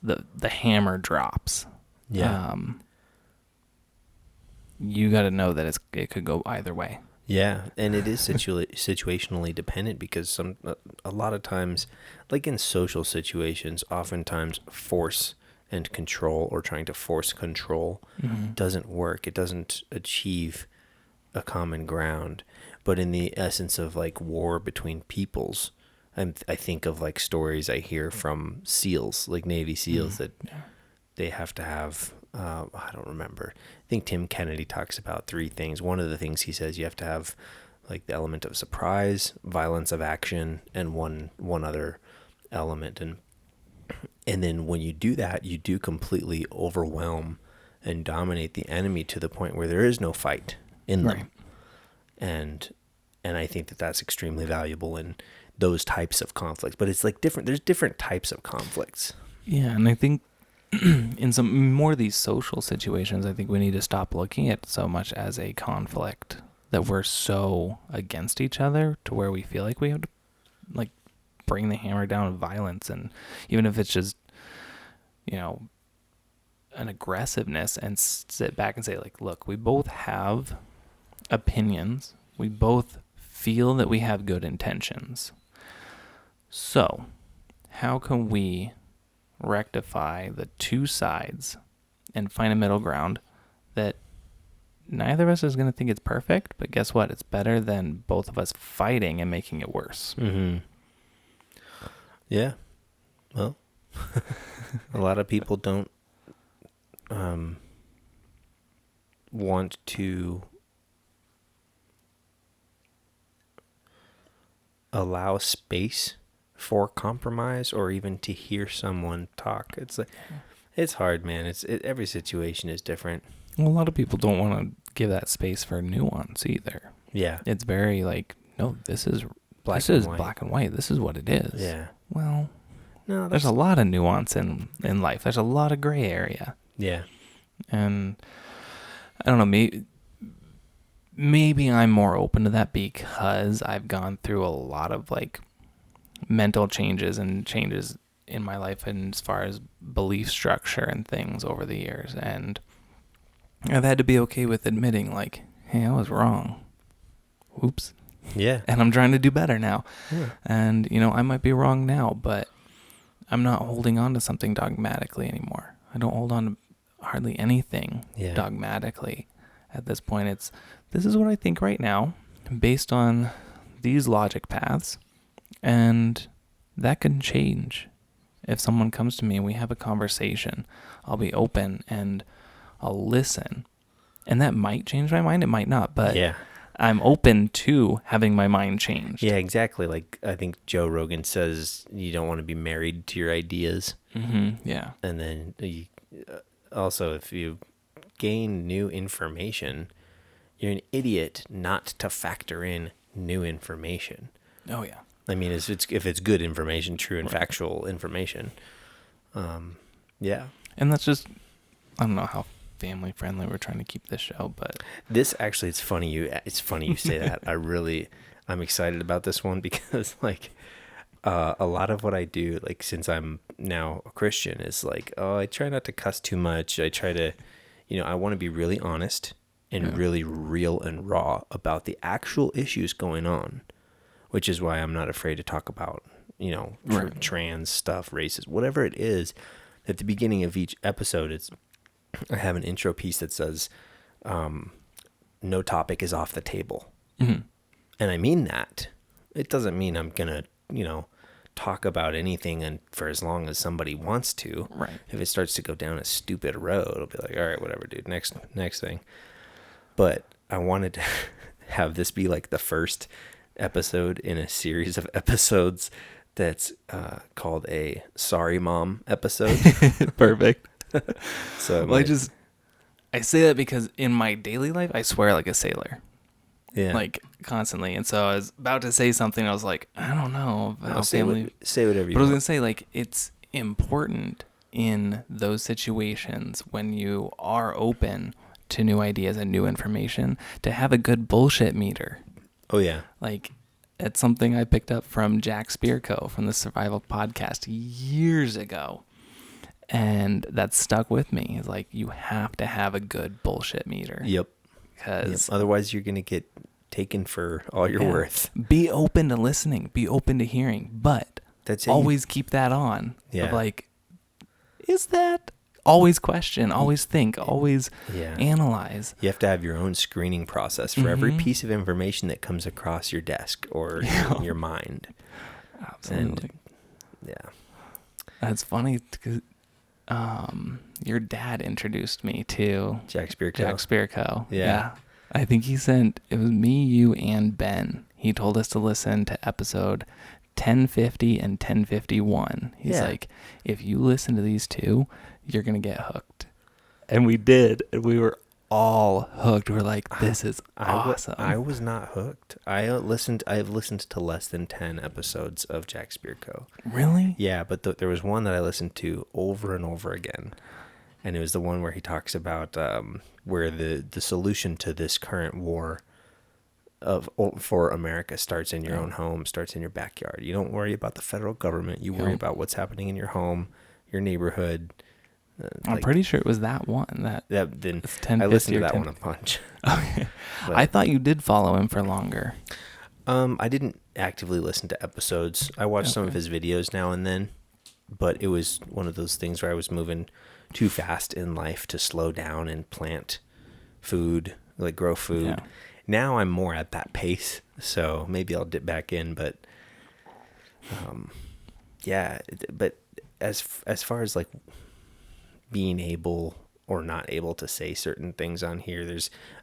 the hammer drops. Yeah. You got to know that it could go either way. Yeah, and it is situationally dependent, because a lot of times, like in social situations, oftentimes force and control, or trying to force control, doesn't work. It doesn't achieve a common ground. But in the essence of like war between peoples, I think of like stories I hear from SEALs, like Navy SEAls, that they have to have, I don't remember. I think Tim Kennedy talks about 3 things. One of the things he says, you have to have like the element of surprise, violence of action, and one other element. And then when you do that, you do completely overwhelm and dominate the enemy to the point where there is no fight in them. Right. And I think that that's extremely valuable in those types of conflicts. But it's like there's different types of conflicts. Yeah, and I think in some more of these social situations, I think we need to stop looking at so much as a conflict, that we're so against each other to where we feel like we have to like bring the hammer down with violence. And even if it's just, an aggressiveness, and sit back and say like, look, we both have opinions. We both feel that we have good intentions. So how can we rectify the 2 sides and find a middle ground that neither of us is going to think it's perfect, but guess what? It's better than both of us fighting and making it worse. Mm-hmm. Yeah. Well, a lot of people don't want to allow space for compromise, or even to hear someone talk. It's like, it's hard, man. Every situation is different. Well, a lot of people don't want to give that space for nuance either. Yeah. It's very like, no, this is black and white. This is what it is. Yeah. Well, no, there's a lot of nuance in life. There's a lot of gray area. Yeah. And I don't know, maybe I'm more open to that because I've gone through a lot of like mental changes and changes in my life, and as far as belief structure and things over the years. And I've had to be okay with admitting like, hey, I was wrong. Oops. Yeah. And I'm trying to do better now. Yeah. And, I might be wrong now, but I'm not holding on to something dogmatically anymore. I don't hold on to hardly anything dogmatically. At this point, this is what I think right now, based on these logic paths, and that can change. If someone comes to me and we have a conversation, I'll be open and I'll listen. And that might change my mind, it might not, but I'm open to having my mind changed. Yeah, exactly. Like, I think Joe Rogan says you don't want to be married to your ideas. Mm-hmm. Yeah. And then also, if you gain new information, you're an idiot not to factor in new information. Oh, yeah. I mean, if it's good information, true and factual information. Yeah. And that's just, I don't know how family friendly we're trying to keep this show, but this actually, it's funny you say that. I'm excited about this one because like a lot of what I do, like since I'm now a Christian, is like, I try not to cuss too much. I try to, I want to be really honest and really real and raw about the actual issues going on, which is why I'm not afraid to talk about, trans stuff, racist, whatever it is. At the beginning of each episode, I have an intro piece that says, no topic is off the table. Mm-hmm. And I mean that. It doesn't mean I'm going to, talk about anything and for as long as somebody wants to. Right. If it starts to go down a stupid road, I'll be like, all right, whatever, dude. Next thing. But I wanted to have this be like the first episode in a series of episodes that's called a Sorry Mom episode. Perfect. So Well, I say that because in my daily life, I swear like a sailor. yeah, Like constantly. And so I was about to say something. I was like, I don't know about say family. say whatever you But I was want. going to say, like, it's important in those situations when you are open to new ideas and new information to have a good bullshit meter. Oh yeah, Like, it's something I picked up from Jack Spirko from the Survival Podcast years ago. And that stuck with me. It's like, you have to have a good bullshit meter. yep. Because Otherwise, you're gonna get taken for all you're worth. be open to listening, be open to hearing, but That's it. always keep that on. Yeah. Of like, is that? Always question, always think, always analyze. You have to have your own screening process for every piece of information that comes across your desk or your mind. Absolutely. Yeah. That's funny because your dad introduced me to Jack Spirko. Jack Spirko. Yeah. I think it was me, you, and Ben. He told us to listen to episode 1050 and 1051. He's like, if you listen to these two, you're going to get hooked. And we did. And we were all hooked. We're like, this is awesome. I was not hooked. I've listened to less than 10 episodes of Jack Spirko. Really? Yeah, but there was one that I listened to over and over again. And it was the one where he talks about where the solution to this current war for America starts in your own home, starts in your backyard. You don't worry about the federal government. You worry about what's happening in your home, your neighborhood. I'm pretty sure it was that one. Then It's I 1050 listened to or that 10. one a bunch. Okay. But- I thought you did follow him for longer. I didn't actively listen to episodes. I watched some of his videos now and then, but it was one of those things where I was moving too fast in life to slow down and plant food, like grow food. Yeah. Now I'm more at that pace, so maybe I'll dip back in. But, but as far as like being able or not able to say certain things on here,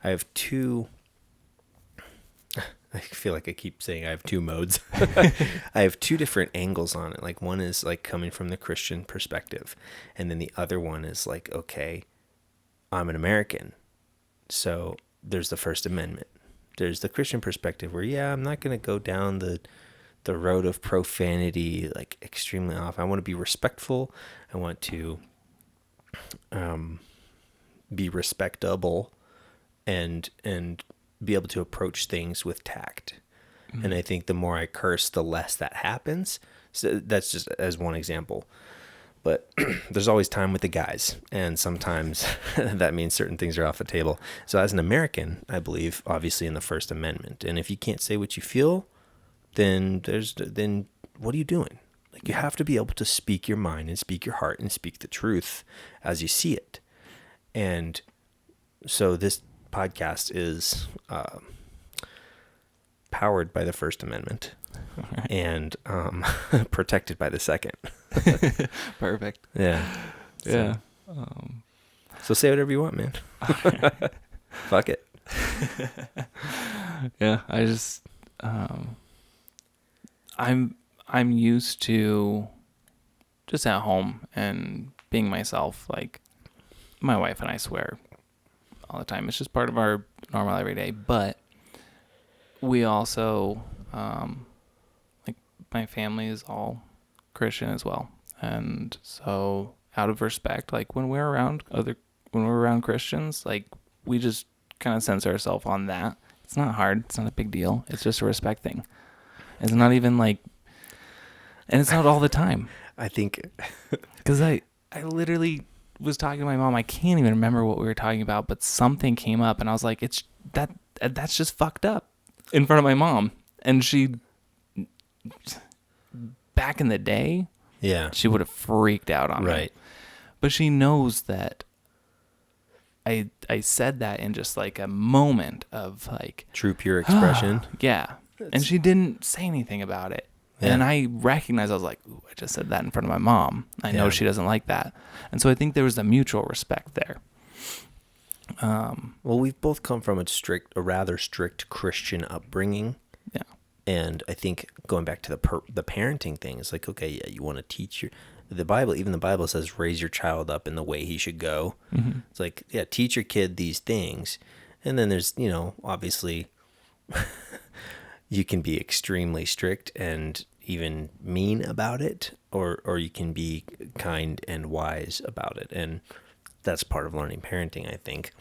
I have two. I feel like I keep saying I have two modes. I have two different angles on it. Like one is like coming from the Christian perspective. And then the other one is like, okay, I'm an American. So there's the First Amendment. There's the Christian perspective where, I'm not going to go down the road of profanity, like extremely off. I want to be respectful. I want to be respectable and be able to approach things with tact. Mm-hmm. And I think the more I curse, the less that happens. So that's just as one example. But there's always time with the guys. And sometimes that means certain things are off the table. So as an American, I believe obviously in the First Amendment. And if you can't say what you feel, then what are you doing? Like you have to be able to speak your mind and speak your heart and speak the truth as you see it. And so this podcast is powered by the First Amendment and protected by the Second. Perfect. Yeah. Yeah. So say whatever you want, man. Fuck it. Yeah. I just I'm used to just at home and being myself. Like my wife and I swear all the time. It's just part of our normal everyday. But we also, like my family is all Christian as well. And so out of respect, like when we're around Christians, like we just kind of censor ourselves on that. It's not hard. It's not a big deal. It's just a respect thing. It's not even like, and it's not all the time. I think because I literally was talking to my mom. I can't even remember what we were talking about, but something came up and I was like, that's just fucked up in front of my mom. And she, back in the day, she would have freaked out on me. Right. But she knows that I said that in just like a moment of like true pure expression. Yeah. And she didn't say anything about it. Yeah. And I recognized, I was like, ooh, I just said that in front of my mom. I know she doesn't like that. And so I think there was a mutual respect there. Well, we've both come from a rather strict Christian upbringing. Yeah. And I think going back to the parenting thing, it's like, okay, yeah, you want to teach the Bible says raise your child up in the way he should go. Mm-hmm. It's like, yeah, teach your kid these things. And then there's, obviously you can be extremely strict and even mean about it, or you can be kind and wise about it. And that's part of learning parenting, I think.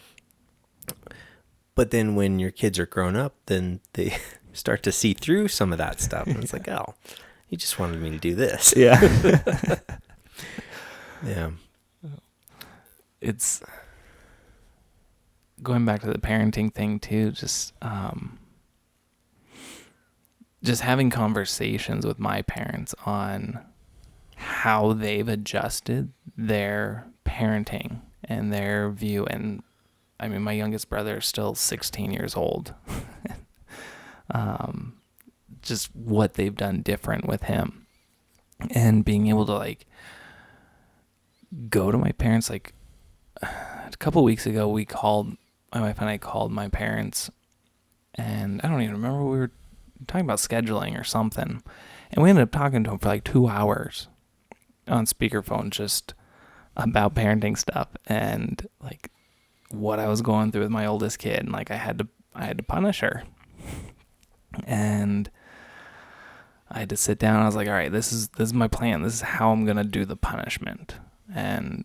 But then when your kids are grown up, then they start to see through some of that stuff. And it's like, oh, you just wanted me to do this. Yeah. Yeah. It's going back to the parenting thing too, just having conversations with my parents on how they've adjusted their parenting and their view. And I mean, my youngest brother is still 16 years old. Just what they've done different with him, and being able to like go to my parents. Like a couple weeks ago, my wife and I called my parents, and I don't even remember, we were talking about scheduling or something, and we ended up talking to them for like 2 hours on speakerphone, just about parenting stuff and like what I was going through with my oldest kid, and like I had to punish her, and I had to sit down. I was like, all right, this is my plan. This is how I'm gonna do the punishment. And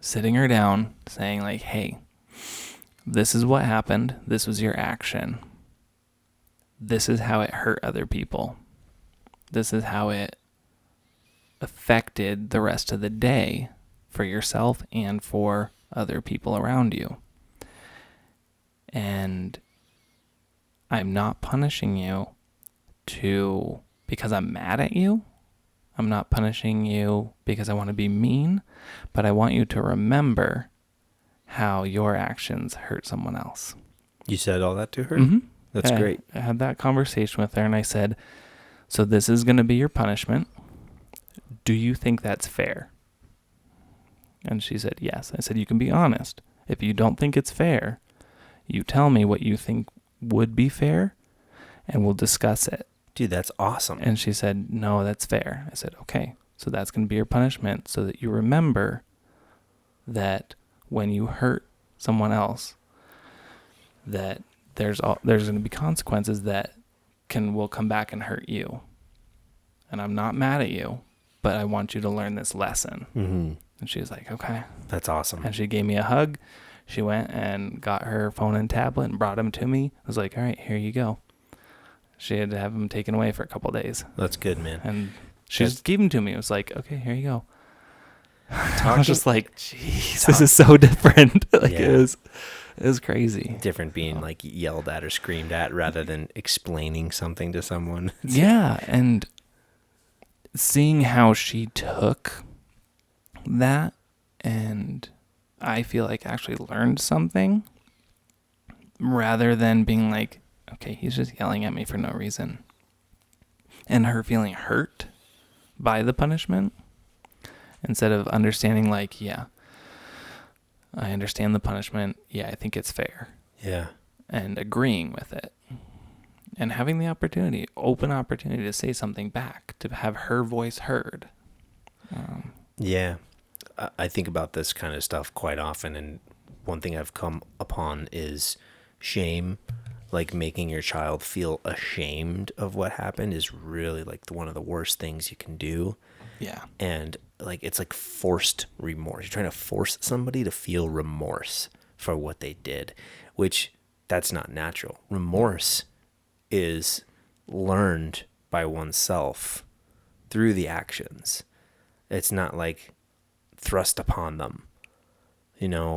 sitting her down, saying like, hey, this is what happened. This was your action. This is how it hurt other people. This is how it affected the rest of the day for yourself and for other people around you. And I'm not punishing you because I'm mad at you. I'm not punishing you because I want to be mean, but I want you to remember how your actions hurt someone else. You said all that to her? Mm-hmm. That's great. I had that conversation with her, and I said, so this is going to be your punishment. Do you think that's fair? And she said, yes. I said, you can be honest. If you don't think it's fair, you tell me what you think would be fair, and we'll discuss it. Dude, that's awesome. And she said, no, that's fair. I said, okay, so that's going to be your punishment, so that you remember that when you hurt someone else, that there's going to be consequences that will come back and hurt you. And I'm not mad at you, but I want you to learn this lesson. Mm-hmm. And she was like, okay. That's awesome. And she gave me a hug. She went and got her phone and tablet and brought them to me. I was like, all right, here you go. She had to have them taken away for a couple of days. That's good, man. And she just gave them to me. It was like, okay, here you go. I was just like, jeez, this is so different. It was crazy. Different being like yelled at or screamed at rather than explaining something to someone. Yeah, and seeing how she took that, and I feel like actually learned something, rather than being like, okay, he's just yelling at me for no reason. And her feeling hurt by the punishment, instead of understanding like, yeah, I understand the punishment. Yeah, I think it's fair. Yeah. And agreeing with it. And having the open opportunity to say something back, to have her voice heard. Yeah. I think about this kind of stuff quite often, and one thing I've come upon is shame. Like making your child feel ashamed of what happened is really like one of the worst things you can do. Yeah. And like it's like forced remorse. You're trying to force somebody to feel remorse for what they did, which that's not natural. Remorse is learned by oneself through the actions. It's not like thrust upon them,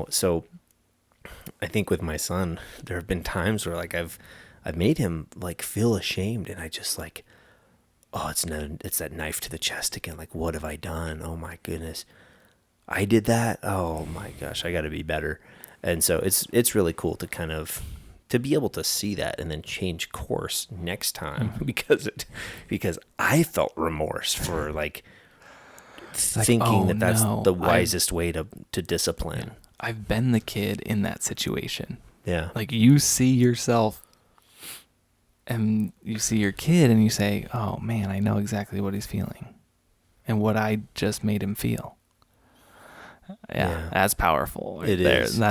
so I think with my son, there have been times where like I've made him like feel ashamed, and I just like, oh, it's that knife to the chest again. Like, what have I done? Oh my goodness, I did that. Oh my gosh, I got to be better. And so it's really cool to kind of to be able to see that and then change course next time because I felt remorse for like thinking oh, that's no, the wisest way to discipline. I've been the kid in that situation. Yeah. Like you see yourself and you see your kid and you say, oh man, I know exactly what he's feeling and what I just made him feel. Yeah. That's powerful. Right It there. is.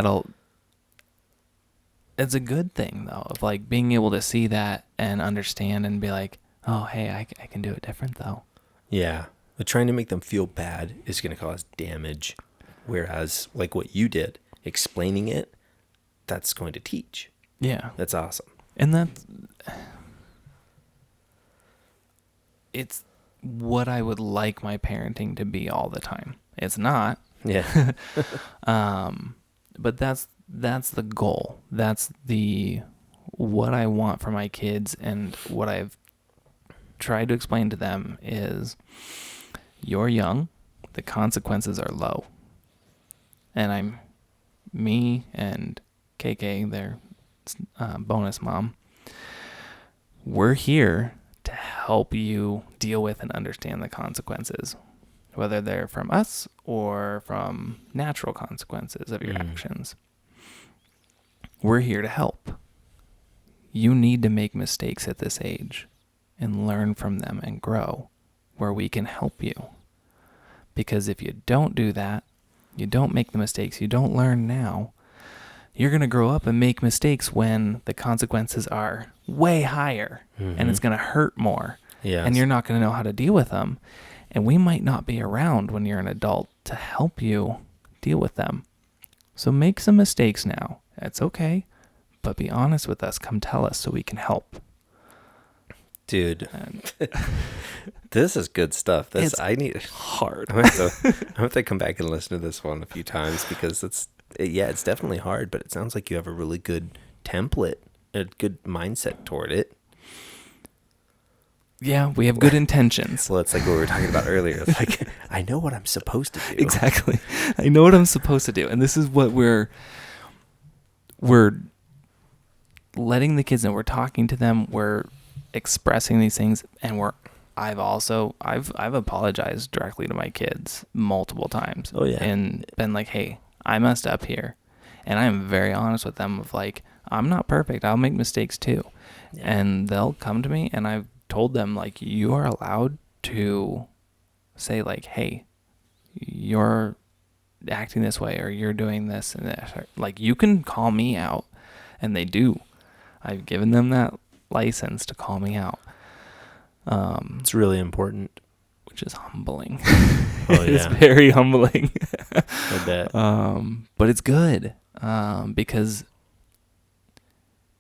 It's a good thing though, of like being able to see that and understand and be like, oh, hey, I can do it different though. Yeah. But trying to make them feel bad is going to cause damage. Whereas like what you did, explaining it, that's going to teach. Yeah. That's awesome. And it's what I would like my parenting to be all the time. It's not. Yeah. But that's the goal. That's what I want for my kids, and what I've tried to explain to them is you're young, the consequences are low. And me and KK, their bonus mom, we're here to help you deal with and understand the consequences, whether they're from us or from natural consequences of your actions. We're here to help. You need to make mistakes at this age and learn from them and grow where we can help you. Because if you don't do that, you don't make the mistakes, you don't learn now, you're going to grow up and make mistakes when the consequences are way higher and it's going to hurt more. Yes. And you're not going to know how to deal with them. And we might not be around when you're an adult to help you deal with them. So make some mistakes now. It's okay. But be honest with us. Come tell us so we can help. Dude, this is good stuff. It's I need hard. I have to come back and listen to this one a few times because it's definitely hard, but it sounds like you have a really good template, a good mindset toward it. Yeah, we have good intentions. Well, it's like what we were talking about earlier. It's like, I know what I'm supposed to do. Exactly. I know what I'm supposed to do. And this is what we're letting the kids know. We're talking to them. We're expressing these things. And I've apologized directly to my kids multiple times. Oh, yeah. And been like, hey, I messed up here. And I am very honest with them of like, I'm not perfect. I'll make mistakes too. Yeah. And they'll come to me, and I've told them, like, you are allowed to say, like, hey, you're acting this way, or you're doing this and that. Or, like, you can call me out, and they do. I've given them that license to call me out. It's really important. Which is humbling. Oh, yeah. It's very humbling. I bet. But it's good, because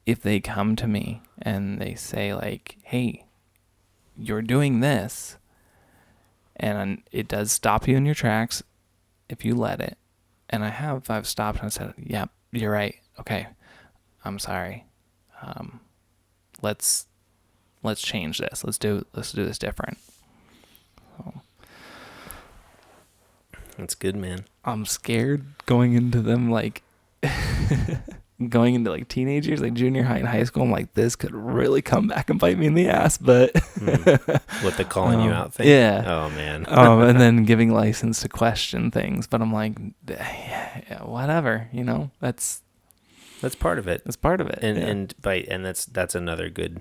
if they come to me and they say, like, hey, you're doing this, and it does stop you in your tracks if you let it. And I've stopped and I said, yep, you're right. Okay, I'm sorry. Let's change this. Let's do this different. So, that's good, man. I'm scared going into them, like, going into like teenage years, like junior high and high school. I'm like, this could really come back and bite me in the ass. But What, the calling you out thing? Yeah. Oh man. And then giving license to question things. But I'm like, yeah, whatever. You know, that's part of it. That's part of it. And that's another good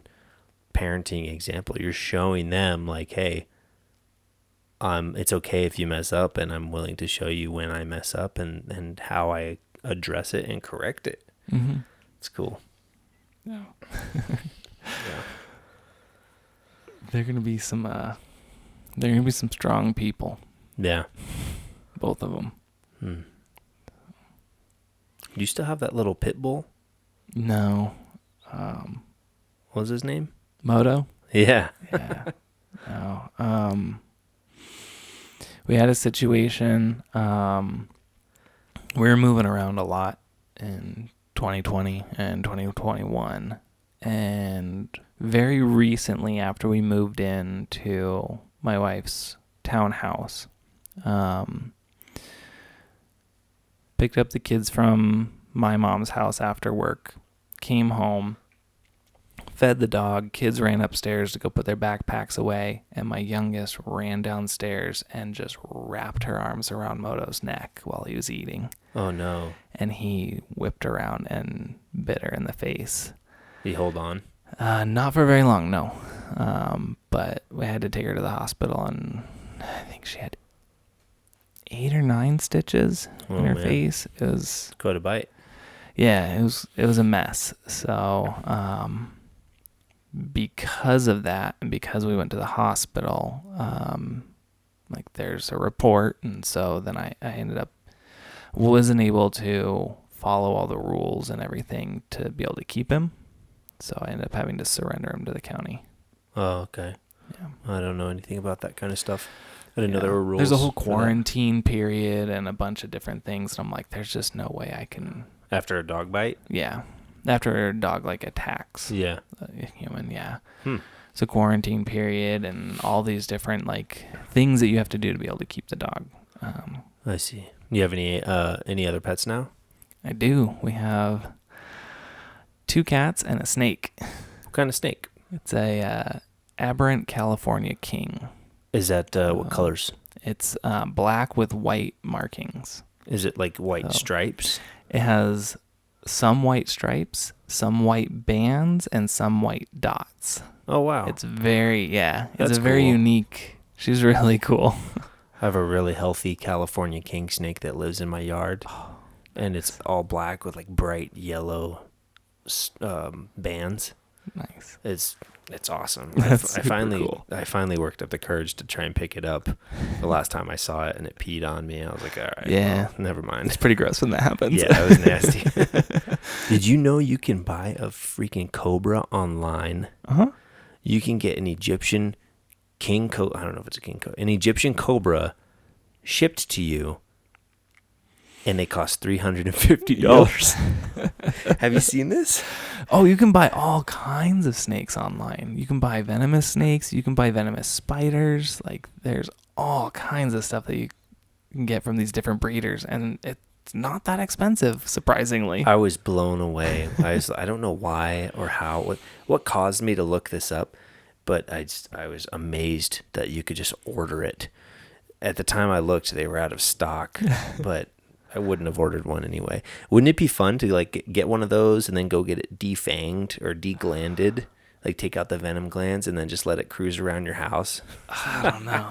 parenting example. You're showing them, like, hey, it's okay if you mess up, and I'm willing to show you when I mess up and how I address it and correct it. Mm-hmm. It's cool. Yeah. Yeah. They're gonna be some strong people. Yeah. Both of them. Do you still have that little pit bull? No. What was his name? Moto? Yeah. Yeah. No. We had a situation. We were moving around a lot in 2020 and 2021. And very recently, after we moved into my wife's townhouse, picked up the kids from my mom's house after work, came home, fed the dog, kids ran upstairs to go put their backpacks away, and my youngest ran downstairs and just wrapped her arms around Moto's neck while he was eating. Oh, no. And he whipped around and bit her in the face. Did he hold on? Not for very long, no. But we had to take her to the hospital, and I think she had 8 or 9 stitches in her face. It was quite a bite. Yeah, it was a mess. So, because of that, and because we went to the hospital, like there's a report, and so then I ended up wasn't able to follow all the rules and everything to be able to keep him. So I ended up having to surrender him to the county. Oh, okay. Yeah. I don't know anything about that kind of stuff. I didn't know there were rules. There's a whole quarantine period and a bunch of different things. And I'm like, there's just no way I can. After a dog bite? Yeah. After a dog like attacks a human, yeah. It's a quarantine period and all these different like things that you have to do to be able to keep the dog. I see. You have any other pets now? I do. We have 2 cats and a snake. What kind of snake? It's a aberrant California king. Is that what colors? It's black with white markings. Is it like white stripes? It has some white stripes, some white bands, and some white dots. Oh, wow. It's very, it's That's a very cool. unique. She's really cool. I have a really healthy California king snake that lives in my yard, and it's all black with like bright yellow bands. Nice. It's awesome. That's I finally cool. worked up the courage to try and pick it up the last time I saw it, and it peed on me. I was like, all right, well, never mind. It's pretty gross when that happens. Yeah, that was nasty. Did you know you can buy a freaking cobra online? Uh-huh. You can get an Egyptian I don't know if it's a king cobra. An Egyptian cobra shipped to you, and they cost $350. Have you seen this? Oh, you can buy all kinds of snakes online. You can buy venomous snakes. You can buy venomous spiders. Like, there's all kinds of stuff that you can get from these different breeders, and it's not that expensive, surprisingly. I was blown away. I don't know why or how. What caused me to look this up, but I was amazed that you could just order it. At the time I looked, they were out of stock, but I wouldn't have ordered one anyway. Wouldn't it be fun to like get one of those and then go get it defanged or deglanded? Like take out the venom glands and then just let it cruise around your house? I don't know.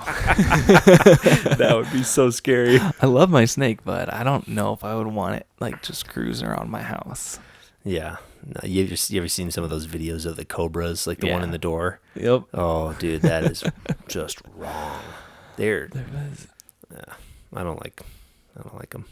That would be so scary. I love my snake, but I don't know if I would want it like just cruising around my house. Yeah. No, you ever seen some of those videos of the cobras, like the one in the door? Yep. Oh, dude, that is just wrong. I don't like them.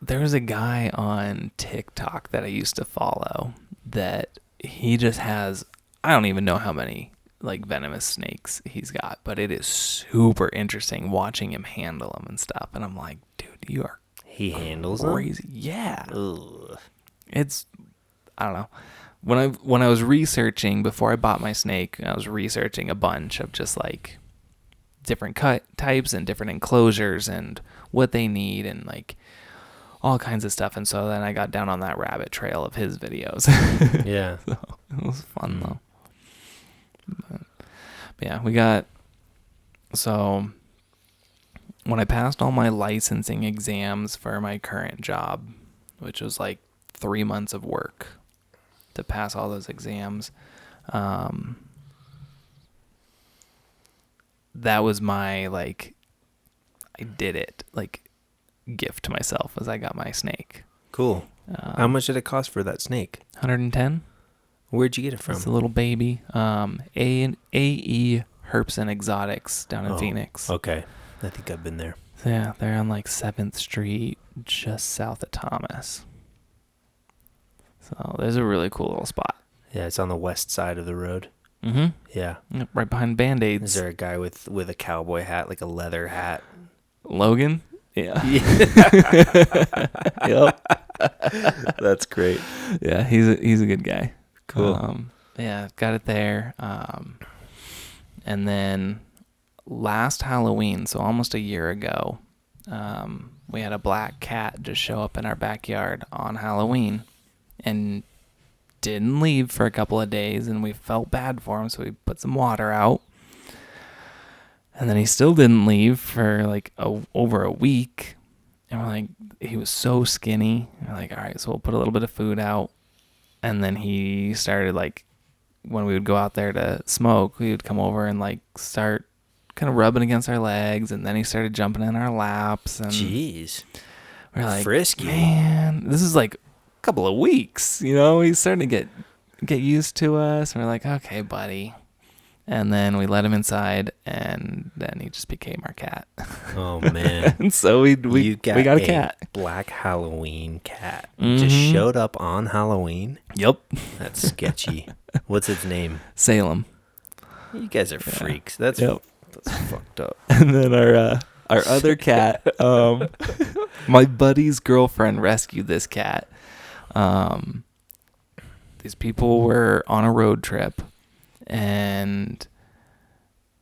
There was a guy on TikTok that I used to follow that he just has, I don't even know how many like venomous snakes he's got, but it is super interesting watching him handle them and stuff. And I'm like, dude, you are He handles crazy. them? Yeah. Ugh. It's, I don't know. When I was researching before I bought my snake, I was researching a bunch of just like different cut types and different enclosures and what they need and like all kinds of stuff. And so then I got down on that rabbit trail of his videos. Yeah. So it was fun though. But yeah, so when I passed all my licensing exams for my current job, which was like 3 months of work to pass all those exams, that was my like I did it like gift to myself as I got my snake. Cool. How much did it cost for that snake? 110. Where'd you get it from? It's a little baby. AE Herps and Exotics down in Phoenix. Okay. I think I've been there. So yeah, they're on like 7th Street, just south of Thomas. So there's a really cool little spot. Yeah, it's on the west side of the road. Mm-hmm. Yeah. Yep, right behind Band-Aids. Is there a guy with a cowboy hat, like a leather hat? Logan? Yeah. Yep. That's great. Yeah, he's a good guy. Cool. Yeah, got it there. And then last Halloween, so almost a year ago, we had a black cat just show up in our backyard on Halloween. And didn't leave for a couple of days, and we felt bad for him, so we put some water out. And then he still didn't leave for like over a week. And we're like, he was so skinny. We're like, all right, so we'll put a little bit of food out. And then he started like, when we would go out there to smoke, he would come over and like start kind of rubbing against our legs. And then he started jumping in our laps. And jeez, we're like, frisky. Man, this is like a couple of weeks, he's starting to get used to us. And we're like, okay, buddy. And then we let him inside, and then he just became our cat. Oh man! And so we got a cat, Black Halloween cat. Mm-hmm. Just showed up on Halloween. Yep. That's sketchy. What's its name? Salem. You guys are freaks. That's fucked up. And then our other cat, my buddy's girlfriend rescued this cat. These people were on a road trip. And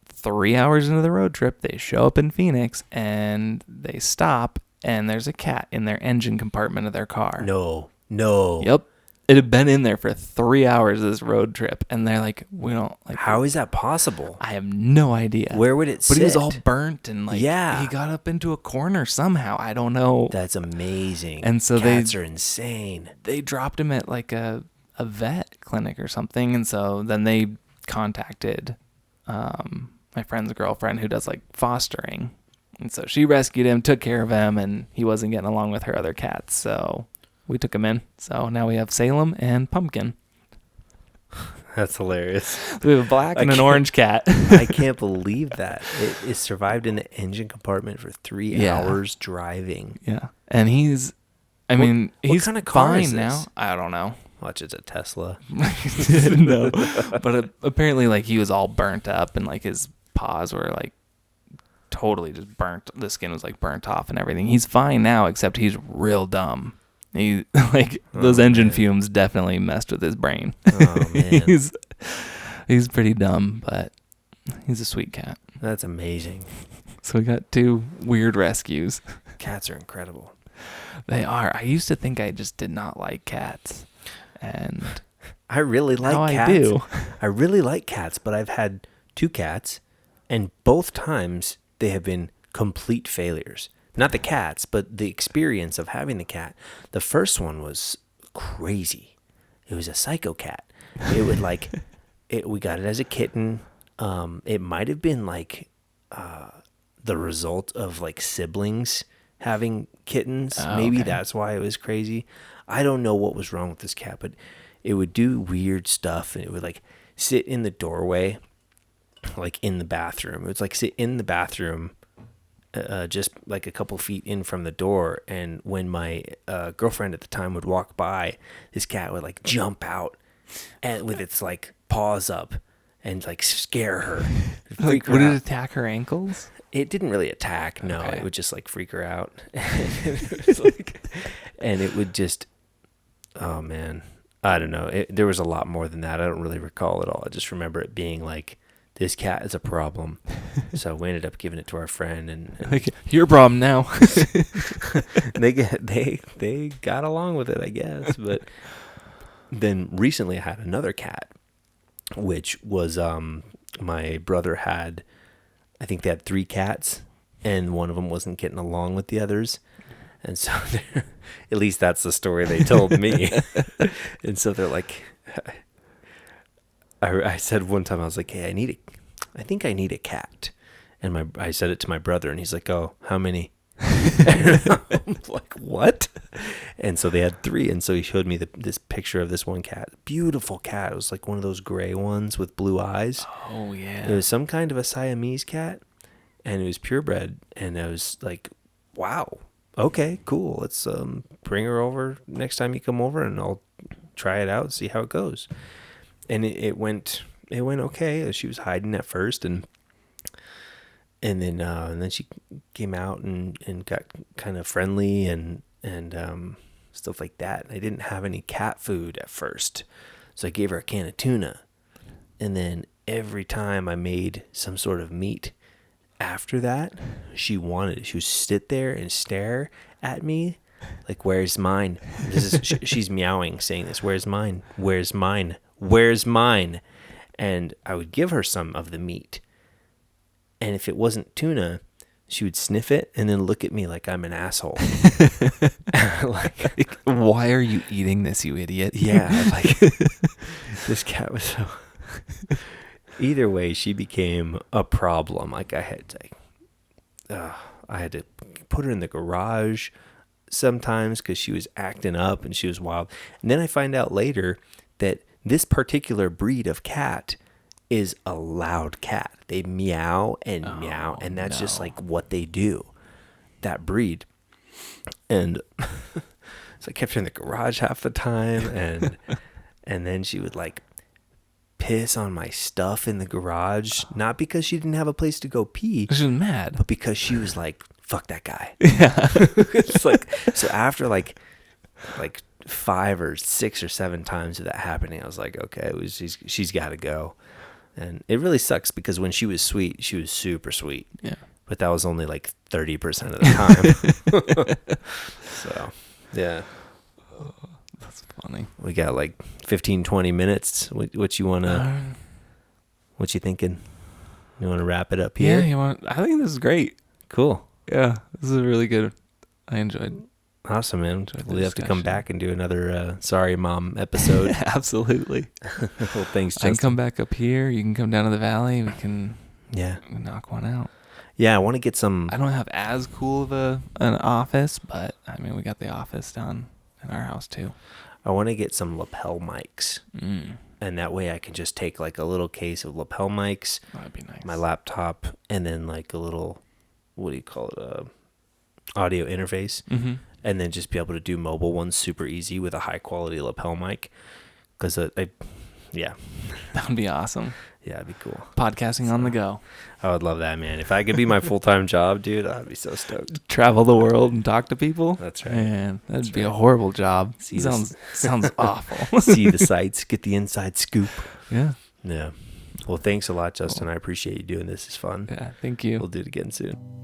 3 hours into the road trip, they show up in Phoenix and they stop, and there's a cat in their engine compartment of their car. No. Yep. It had been in there for 3 hours of this road trip, and they're like, we don't like. How is that possible? I have no idea. Where would it sit? But he was all burnt and like, yeah, he got up into a corner somehow. I don't know. That's amazing. And so cats are insane. They dropped him at like a vet clinic or something, and so then they contacted my friend's girlfriend who does like fostering, and so she rescued him, took care of him, and he wasn't getting along with her other cats, so we took him in. So now we have Salem and Pumpkin. That's hilarious. So we have a black and an orange cat. I can't believe that it survived in the engine compartment for 3 hours driving. Yeah, and he's kind of fine now. I don't know. Watch, it's a Tesla. No, but apparently, like, he was all burnt up, and like his paws were like totally just burnt. The skin was like burnt off and everything. He's fine now, except he's real dumb. He those engine fumes definitely messed with his brain. Oh man, he's pretty dumb, but he's a sweet cat. That's amazing. So we got 2 weird rescues. Cats are incredible. They are. I used to think I just did not like cats. And I really like cats. I do. I really like cats, but I've had 2 cats, and both times they have been complete failures. Not the cats, but the experience of having the cat. The first one was crazy. It was a psycho cat. It would we got it as a kitten. It might have been like the result of like siblings having kittens. Maybe that's why it was crazy. I don't know what was wrong with this cat, but it would do weird stuff, and it would like sit in the doorway, like in the bathroom. It would like sit in the bathroom, just like a couple feet in from the door. And when my girlfriend at the time would walk by, this cat would like jump out and with its like paws up and like scare her. Like, would it attack her ankles? It didn't really attack. No, Okay. It would just like freak her out. And it would just, oh man, I don't know. There was a lot more than that. I don't really recall it all. I just remember it being like, this cat is a problem. So we ended up giving it to our friend, and like, your problem now. they got along with it, I guess. But then recently I had another cat, which was my brother had, I think they had 3 cats, and one of them wasn't getting along with the others. And so at least that's the story they told me. And so they're like, I said one time, I was like, hey, I think I need a cat. And I said it to my brother, and he's like, oh, how many? And I'm like, what? And so they had 3. And so he showed me this picture of this one cat. Beautiful cat. It was like one of those gray ones with blue eyes. Oh, yeah. It was some kind of a Siamese cat, and it was purebred. And I was like, wow. Okay, cool. Let's bring her over next time you come over, and I'll try it out, see how it goes. And it went okay. She was hiding at first, and then she came out and got kind of friendly and stuff like that. I didn't have any cat food at first, so I gave her a can of tuna. And then every time I made some sort of meat after that, she wanted it. She would sit there and stare at me Like, where's mine? This is she's meowing, saying this. Where's mine? Where's mine? Where's mine? And I would give her some of the meat. And if it wasn't tuna, she would sniff it and then look at me like I'm an asshole. Like, why are you eating this, you idiot? Yeah, like this cat was so. Either way, she became a problem. Like I had to put her in the garage sometimes because she was acting up and she was wild. And then I find out later that this particular breed of cat is a loud cat. They meow and meow, and that's just like what they do. That breed. And so I kept her in the garage half the time, and then she would like piss on my stuff in the garage, not because she didn't have a place to go pee. She was mad, but because she was like, fuck that guy. Yeah. It's like, so after like 5 or 6 or 7 times of that happening, I was like, okay, she's got to go. And it really sucks because when she was sweet, she was super sweet. Yeah. But that was only like 30% of the time. So, yeah. That's funny. We got like 15, 20 minutes. What you want to, what you thinking? You want to wrap it up here? Yeah, I think this is great. Cool. Yeah, this is really good. I enjoyed. Awesome, man. We'll have to come back and do another Sorry Mom episode. Absolutely. Well, thanks, Justin. I can come back up here. You can come down to the valley. We can knock one out. Yeah, I want to get some. I don't have as cool of an office, but I mean, we got the office down in our house too. I want to get some lapel mics. And that way I can just take like a little case of lapel mics. That'd be nice. My laptop, and then like a little, what do you call it? Audio interface. Mm-hmm. And then just be able to do mobile ones super easy with a high quality lapel mic. Because yeah. That would be awesome. Yeah, it'd be cool. Podcasting on the go. I would love that, man. If I could be my full-time job, dude, I'd be so stoked. Travel the world and talk to people. That's right. Man, that'd be a horrible job. Sounds awful. See the sights, get the inside scoop. Yeah. Yeah. Well, thanks a lot, Justin. I appreciate you doing this. It's fun. Yeah, thank you. We'll do it again soon.